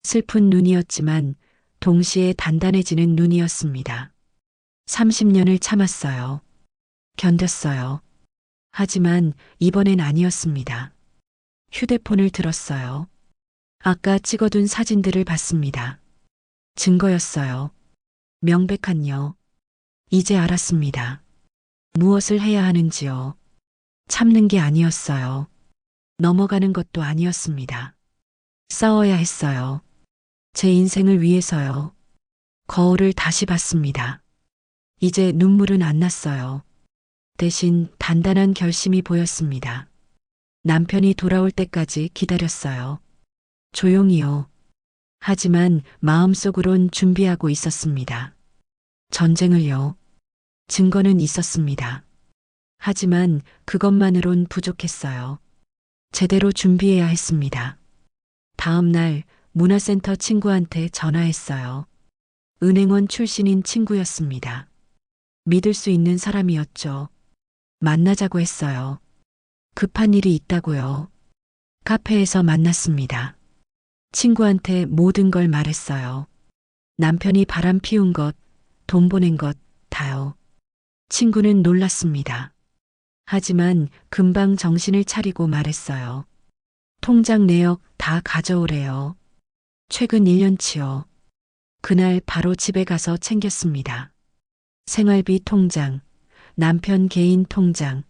슬픈 눈이었지만 동시에 단단해지는 눈이었습니다. 30년을 참았어요. 견뎠어요. 하지만 이번엔 아니었습니다. 휴대폰을 들었어요. 아까 찍어둔 사진들을 봤습니다. 증거였어요. 명백한요. 이제 알았습니다. 무엇을 해야 하는지요. 참는 게 아니었어요. 넘어가는 것도 아니었습니다. 싸워야 했어요. 제 인생을 위해서요. 거울을 다시 봤습니다. 이제 눈물은 안 났어요. 대신 단단한 결심이 보였습니다. 남편이 돌아올 때까지 기다렸어요. 조용히요. 하지만 마음속으론 준비하고 있었습니다. 전쟁을요. 증거는 있었습니다. 하지만 그것만으론 부족했어요. 제대로 준비해야 했습니다. 다음 날 문화센터 친구한테 전화했어요. 은행원 출신인 친구였습니다. 믿을 수 있는 사람이었죠. 만나자고 했어요. 급한 일이 있다고요. 카페에서 만났습니다. 친구한테 모든 걸 말했어요. 남편이 바람 피운 것, 돈 보낸 것, 다요. 친구는 놀랐습니다. 하지만 금방 정신을 차리고 말했어요. 통장 내역 다 가져오래요. 최근 1년치요. 그날 바로 집에 가서 챙겼습니다. 생활비 통장, 남편 개인 통장,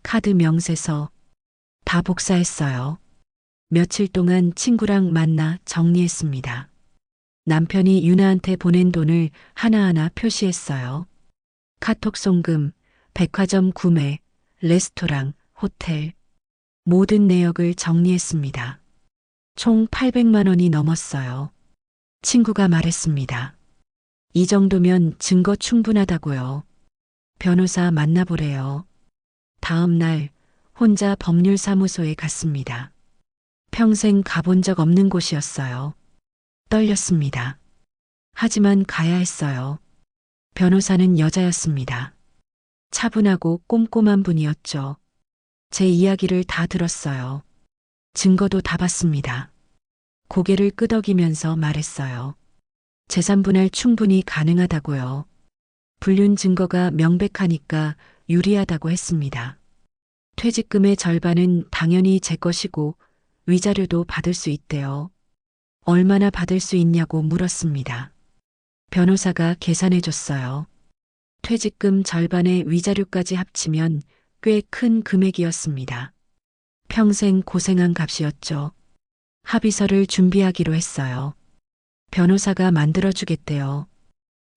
카드 명세서 다 복사했어요. 며칠 동안 친구랑 만나 정리했습니다. 남편이 유나한테 보낸 돈을 하나하나 표시했어요. 카톡 송금, 백화점 구매, 레스토랑, 호텔, 모든 내역을 정리했습니다. 총 800만 원이 넘었어요. 친구가 말했습니다. 이 정도면 증거 충분하다고요. 변호사 만나보래요. 다음 날 혼자 법률사무소에 갔습니다. 평생 가본 적 없는 곳이었어요. 떨렸습니다. 하지만 가야 했어요. 변호사는 여자였습니다. 차분하고 꼼꼼한 분이었죠. 제 이야기를 다 들었어요. 증거도 다 봤습니다. 고개를 끄덕이면서 말했어요. 재산분할 충분히 가능하다고요. 불륜 증거가 명백하니까 유리하다고 했습니다. 퇴직금의 절반은 당연히 제 것이고 위자료도 받을 수 있대요. 얼마나 받을 수 있냐고 물었습니다. 변호사가 계산해 줬어요. 퇴직금 절반의 위자료까지 합치면 꽤 큰 금액이었습니다. 평생 고생한 값이었죠. 합의서를 준비하기로 했어요. 변호사가 만들어주겠대요.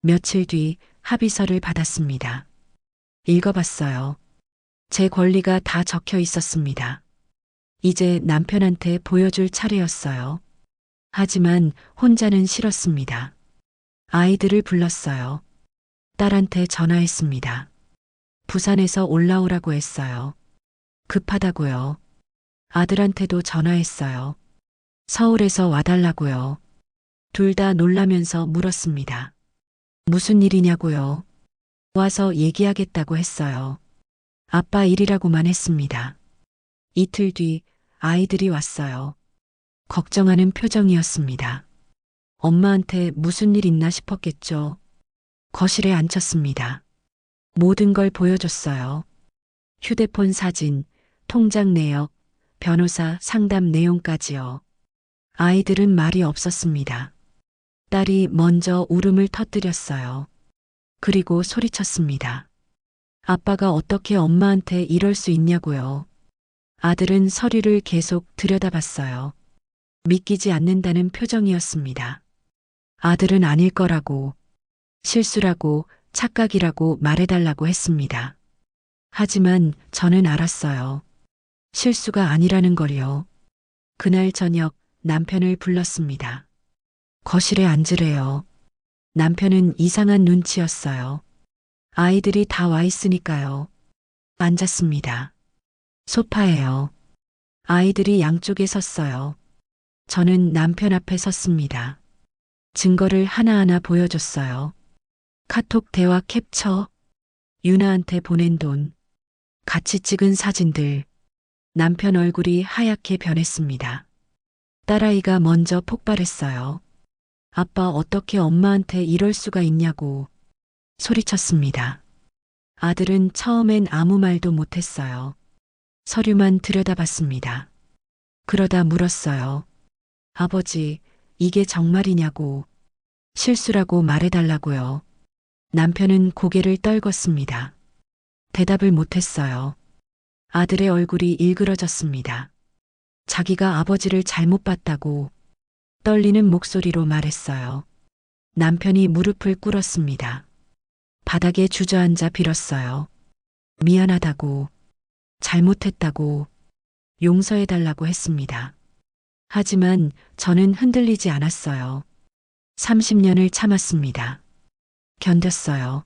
며칠 뒤 합의서를 받았습니다. 읽어봤어요. 제 권리가 다 적혀 있었습니다. 이제 남편한테 보여줄 차례였어요. 하지만 혼자는 싫었습니다. 아이들을 불렀어요. 딸한테 전화했습니다. 부산에서 올라오라고 했어요. 급하다고요. 아들한테도 전화했어요. 서울에서 와달라고요. 둘 다 놀라면서 물었습니다. 무슨 일이냐고요. 와서 얘기하겠다고 했어요. 아빠 일이라고만 했습니다. 이틀 뒤 아이들이 왔어요. 걱정하는 표정이었습니다. 엄마한테 무슨 일 있나 싶었겠죠. 거실에 앉혔습니다. 모든 걸 보여줬어요. 휴대폰 사진, 통장 내역, 변호사 상담 내용까지요. 아이들은 말이 없었습니다. 딸이 먼저 울음을 터뜨렸어요. 그리고 소리쳤습니다. 아빠가 어떻게 엄마한테 이럴 수 있냐고요. 아들은 서류를 계속 들여다봤어요. 믿기지 않는다는 표정이었습니다. 아들은 아닐 거라고, 실수라고, 착각이라고 말해달라고 했습니다. 하지만 저는 알았어요. 실수가 아니라는 걸요. 그날 저녁 남편을 불렀습니다. 거실에 앉으래요. 남편은 이상한 눈치였어요. 아이들이 다 와 있으니까요. 앉았습니다. 소파에요. 아이들이 양쪽에 섰어요. 저는 남편 앞에 섰습니다. 증거를 하나하나 보여줬어요. 카톡 대화 캡처, 유나한테 보낸 돈, 같이 찍은 사진들. 남편 얼굴이 하얗게 변했습니다. 딸아이가 먼저 폭발했어요. 아빠 어떻게 엄마한테 이럴 수가 있냐고 소리쳤습니다. 아들은 처음엔 아무 말도 못했어요. 서류만 들여다봤습니다. 그러다 물었어요. 아버지, 이게 정말이냐고. 실수라고 말해달라고요. 남편은 고개를 떨궜습니다. 대답을 못했어요. 아들의 얼굴이 일그러졌습니다. 자기가 아버지를 잘못 봤다고 떨리는 목소리로 말했어요. 남편이 무릎을 꿇었습니다. 바닥에 주저앉아 빌었어요. 미안하다고, 잘못했다고, 용서해달라고 했습니다. 하지만 저는 흔들리지 않았어요. 30년을 참았습니다. 견뎠어요.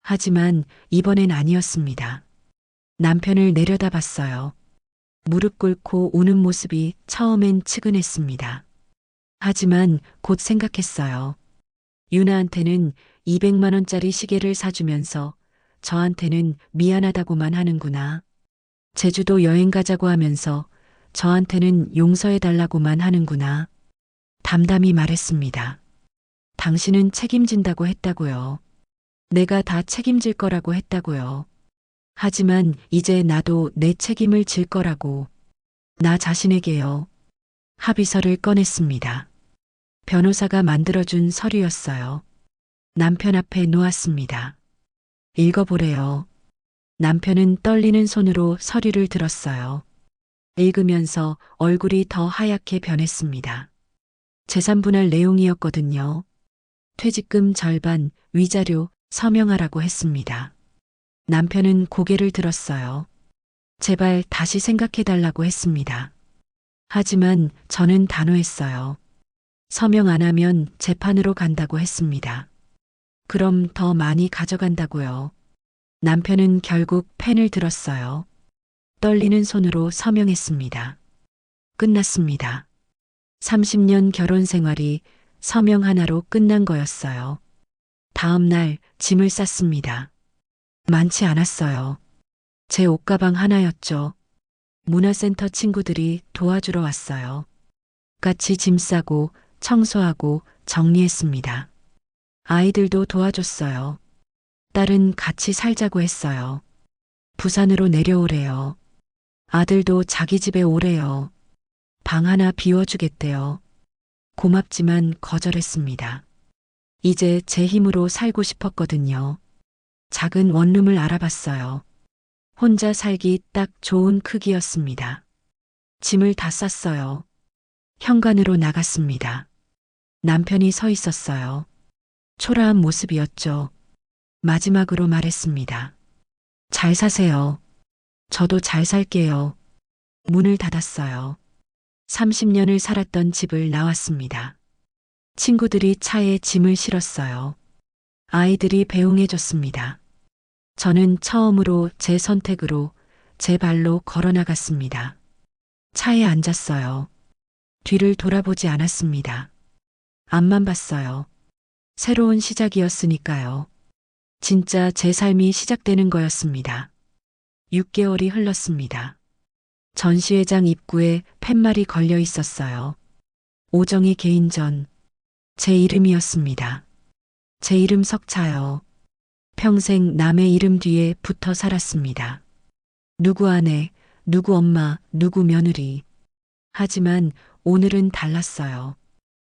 하지만 이번엔 아니었습니다. 남편을 내려다봤어요. 무릎 꿇고 우는 모습이 처음엔 측은했습니다. 하지만 곧 생각했어요. 유나한테는 200만 원짜리 시계를 사주면서 저한테는 미안하다고만 하는구나. 제주도 여행 가자고 하면서 저한테는 용서해달라고만 하는구나. 담담히 말했습니다. 당신은 책임진다고 했다고요. 내가 다 책임질 거라고 했다고요. 하지만 이제 나도 내 책임을 질 거라고. 나 자신에게요. 합의서를 꺼냈습니다. 변호사가 만들어준 서류였어요. 남편 앞에 놓았습니다. 읽어보래요. 남편은 떨리는 손으로 서류를 들었어요. 읽으면서 얼굴이 더 하얗게 변했습니다. 재산분할 내용이었거든요. 퇴직금 절반, 위자료, 서명하라고 했습니다. 남편은 고개를 들었어요. 제발 다시 생각해달라고 했습니다. 하지만 저는 단호했어요. 서명 안 하면 재판으로 간다고 했습니다. 그럼 더 많이 가져간다고요. 남편은 결국 펜을 들었어요. 떨리는 손으로 서명했습니다. 끝났습니다. 30년 결혼 생활이 서명 하나로 끝난 거였어요. 다음 날 짐을 쌌습니다. 많지 않았어요. 제 옷가방 하나였죠. 문화센터 친구들이 도와주러 왔어요. 같이 짐 싸고 청소하고 정리했습니다. 아이들도 도와줬어요. 딸은 같이 살자고 했어요. 부산으로 내려오래요. 아들도 자기 집에 오래요. 방 하나 비워주겠대요. 고맙지만 거절했습니다. 이제 제 힘으로 살고 싶었거든요. 작은 원룸을 알아봤어요. 혼자 살기 딱 좋은 크기였습니다. 짐을 다 쌌어요. 현관으로 나갔습니다. 남편이 서 있었어요. 초라한 모습이었죠. 마지막으로 말했습니다. 잘 사세요. 저도 잘 살게요. 문을 닫았어요. 30년을 살았던 집을 나왔습니다. 친구들이 차에 짐을 실었어요. 아이들이 배웅해줬습니다. 저는 처음으로 제 선택으로 제 발로 걸어 나갔습니다. 차에 앉았어요. 뒤를 돌아보지 않았습니다. 앞만 봤어요. 새로운 시작이었으니까요. 진짜 제 삶이 시작되는 거였습니다. 6개월이 흘렀습니다. 전시회장 입구에 팻말이 걸려 있었어요. 오정희 개인전. 제 이름이었습니다. 제 이름 석차요. 평생 남의 이름 뒤에 붙어 살았습니다. 누구 아내, 누구 엄마, 누구 며느리. 하지만 오늘은 달랐어요.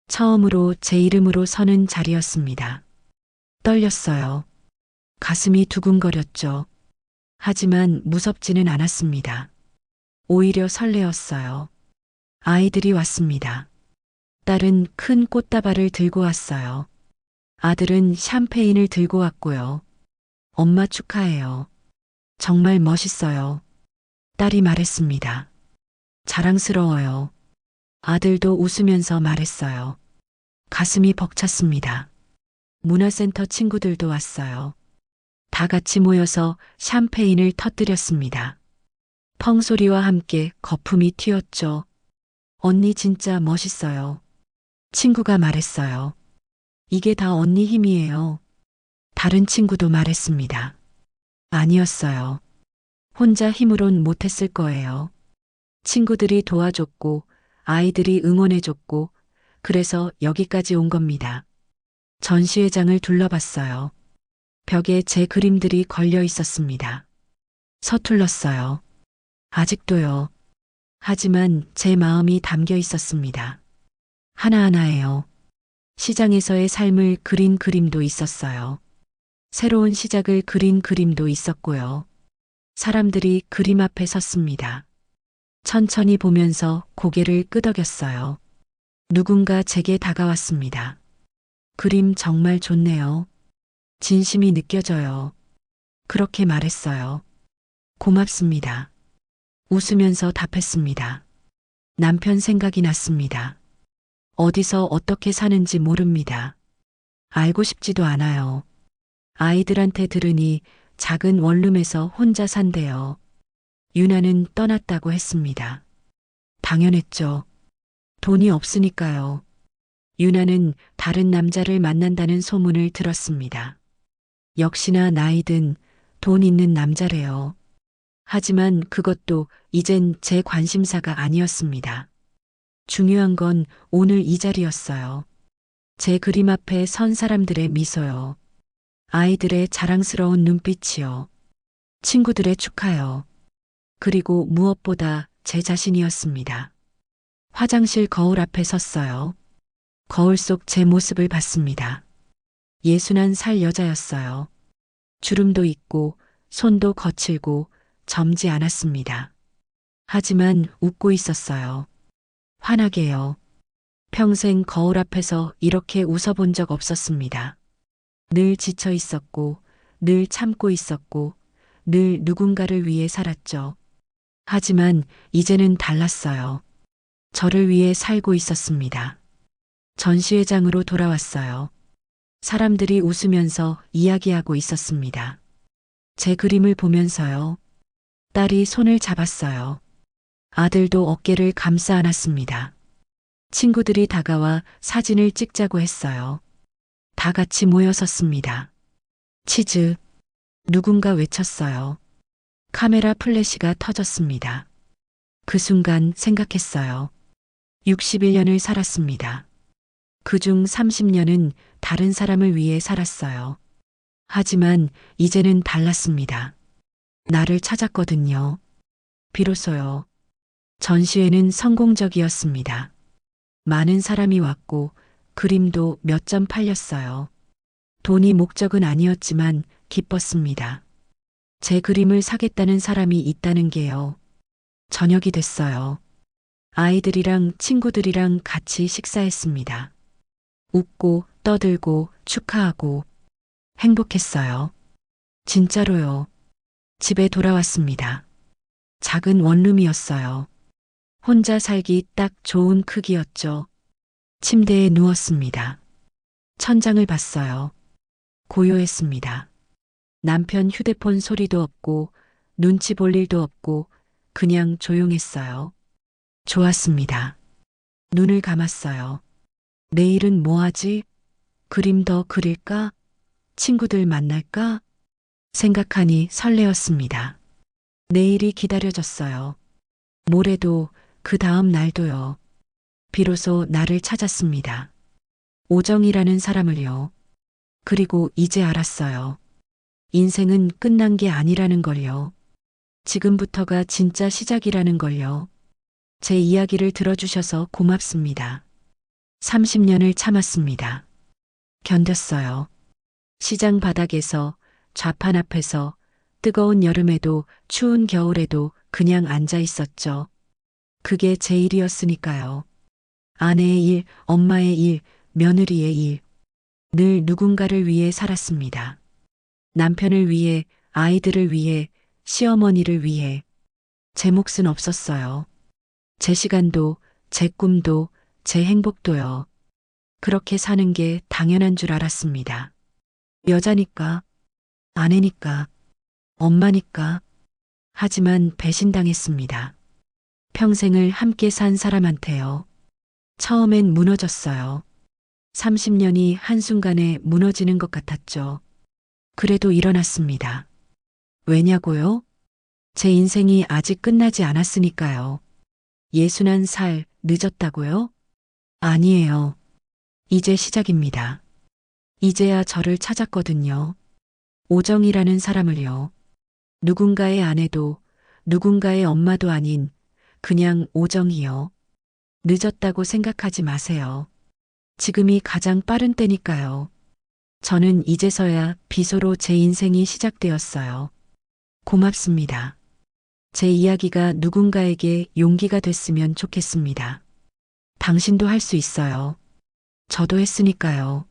처음으로 제 이름으로 서는 자리였습니다. 떨렸어요. 가슴이 두근거렸죠. 하지만 무섭지는 않았습니다. 오히려 설레었어요. 아이들이 왔습니다. 딸은 큰 꽃다발을 들고 왔어요. 아들은 샴페인을 들고 왔고요. 엄마 축하해요. 정말 멋있어요. 딸이 말했습니다. 자랑스러워요. 아들도 웃으면서 말했어요. 가슴이 벅찼습니다. 문화센터 친구들도 왔어요. 다 같이 모여서 샴페인을 터뜨렸습니다. 펑 소리와 함께 거품이 튀었죠. 언니 진짜 멋있어요. 친구가 말했어요. 이게 다 언니 힘이에요. 다른 친구도 말했습니다. 아니었어요. 혼자 힘으론 못했을 거예요. 친구들이 도와줬고, 아이들이 응원해줬고, 그래서 여기까지 온 겁니다. 전시회장을 둘러봤어요. 벽에 제 그림들이 걸려 있었습니다. 서툴렀어요. 아직도요. 하지만 제 마음이 담겨 있었습니다. 하나하나예요. 시장에서의 삶을 그린 그림도 있었어요. 새로운 시작을 그린 그림도 있었고요. 사람들이 그림 앞에 섰습니다. 천천히 보면서 고개를 끄덕였어요. 누군가 제게 다가왔습니다. 그림 정말 좋네요. 진심이 느껴져요. 그렇게 말했어요. 고맙습니다. 웃으면서 답했습니다. 남편 생각이 났습니다. 어디서 어떻게 사는지 모릅니다. 알고 싶지도 않아요. 아이들한테 들으니 작은 원룸에서 혼자 산대요. 유나는 떠났다고 했습니다. 당연했죠. 돈이 없으니까요. 유나는 다른 남자를 만난다는 소문을 들었습니다. 역시나 나이든 돈 있는 남자래요. 하지만 그것도 이젠 제 관심사가 아니었습니다. 중요한 건 오늘 이 자리였어요. 제 그림 앞에 선 사람들의 미소요. 아이들의 자랑스러운 눈빛이요. 친구들의 축하요. 그리고 무엇보다 제 자신이었습니다. 화장실 거울 앞에 섰어요. 거울 속 제 모습을 봤습니다. 61살 여자였어요. 주름도 있고 손도 거칠고 젊지 않았습니다. 하지만 웃고 있었어요. 환하게요. 평생 거울 앞에서 이렇게 웃어본 적 없었습니다. 늘 지쳐 있었고, 늘 참고 있었고, 늘 누군가를 위해 살았죠. 하지만 이제는 달랐어요. 저를 위해 살고 있었습니다. 전시회장으로 돌아왔어요. 사람들이 웃으면서 이야기하고 있었습니다. 제 그림을 보면서요. 딸이 손을 잡았어요. 아들도 어깨를 감싸 안았습니다. 친구들이 다가와 사진을 찍자고 했어요. 다 같이 모여섰습니다. 치즈. 누군가 외쳤어요. 카메라 플래시가 터졌습니다. 그 순간 생각했어요. 61년을 살았습니다. 그중 30년은 다른 사람을 위해 살았어요. 하지만 이제는 달랐습니다. 나를 찾았거든요. 비로소요. 전시회는 성공적이었습니다. 많은 사람이 왔고 그림도 몇 점 팔렸어요. 돈이 목적은 아니었지만 기뻤습니다. 제 그림을 사겠다는 사람이 있다는 게요. 저녁이 됐어요. 아이들이랑 친구들이랑 같이 식사했습니다. 웃고 떠들고 축하하고 행복했어요. 진짜로요. 집에 돌아왔습니다. 작은 원룸이었어요. 혼자 살기 딱 좋은 크기였죠. 침대에 누웠습니다. 천장을 봤어요. 고요했습니다. 남편 휴대폰 소리도 없고 눈치 볼 일도 없고 그냥 조용했어요. 좋았습니다. 눈을 감았어요. 내일은 뭐 하지? 그림 더 그릴까? 친구들 만날까? 생각하니 설레었습니다. 내일이 기다려졌어요. 모레도 그 다음 날도요. 비로소 나를 찾았습니다. 오정이라는 사람을요. 그리고 이제 알았어요. 인생은 끝난 게 아니라는 걸요. 지금부터가 진짜 시작이라는 걸요. 제 이야기를 들어주셔서 고맙습니다. 30년을 참았습니다. 견뎠어요. 시장 바닥에서, 좌판 앞에서, 뜨거운 여름에도 추운 겨울에도 그냥 앉아 있었죠. 그게 제 일이었으니까요. 아내의 일, 엄마의 일, 며느리의 일. 늘 누군가를 위해 살았습니다. 남편을 위해, 아이들을 위해, 시어머니를 위해 제 몫은 없었어요. 제 시간도, 제 꿈도, 제 행복도요. 그렇게 사는 게 당연한 줄 알았습니다. 여자니까, 아내니까, 엄마니까. 하지만 배신당했습니다. 평생을 함께 산 사람한테요. 처음엔 무너졌어요. 30년이 한순간에 무너지는 것 같았죠. 그래도 일어났습니다. 왜냐고요? 제 인생이 아직 끝나지 않았으니까요. 61살 늦었다고요? 아니에요. 이제 시작입니다. 이제야 저를 찾았거든요. 오정이라는 사람을요. 누군가의 아내도 누군가의 엄마도 아닌 그냥 오정이요. 늦었다고 생각하지 마세요. 지금이 가장 빠른 때니까요. 저는 이제서야 비소로 제 인생이 시작되었어요. 고맙습니다. 제 이야기가 누군가에게 용기가 됐으면 좋겠습니다. 당신도 할 수 있어요. 저도 했으니까요.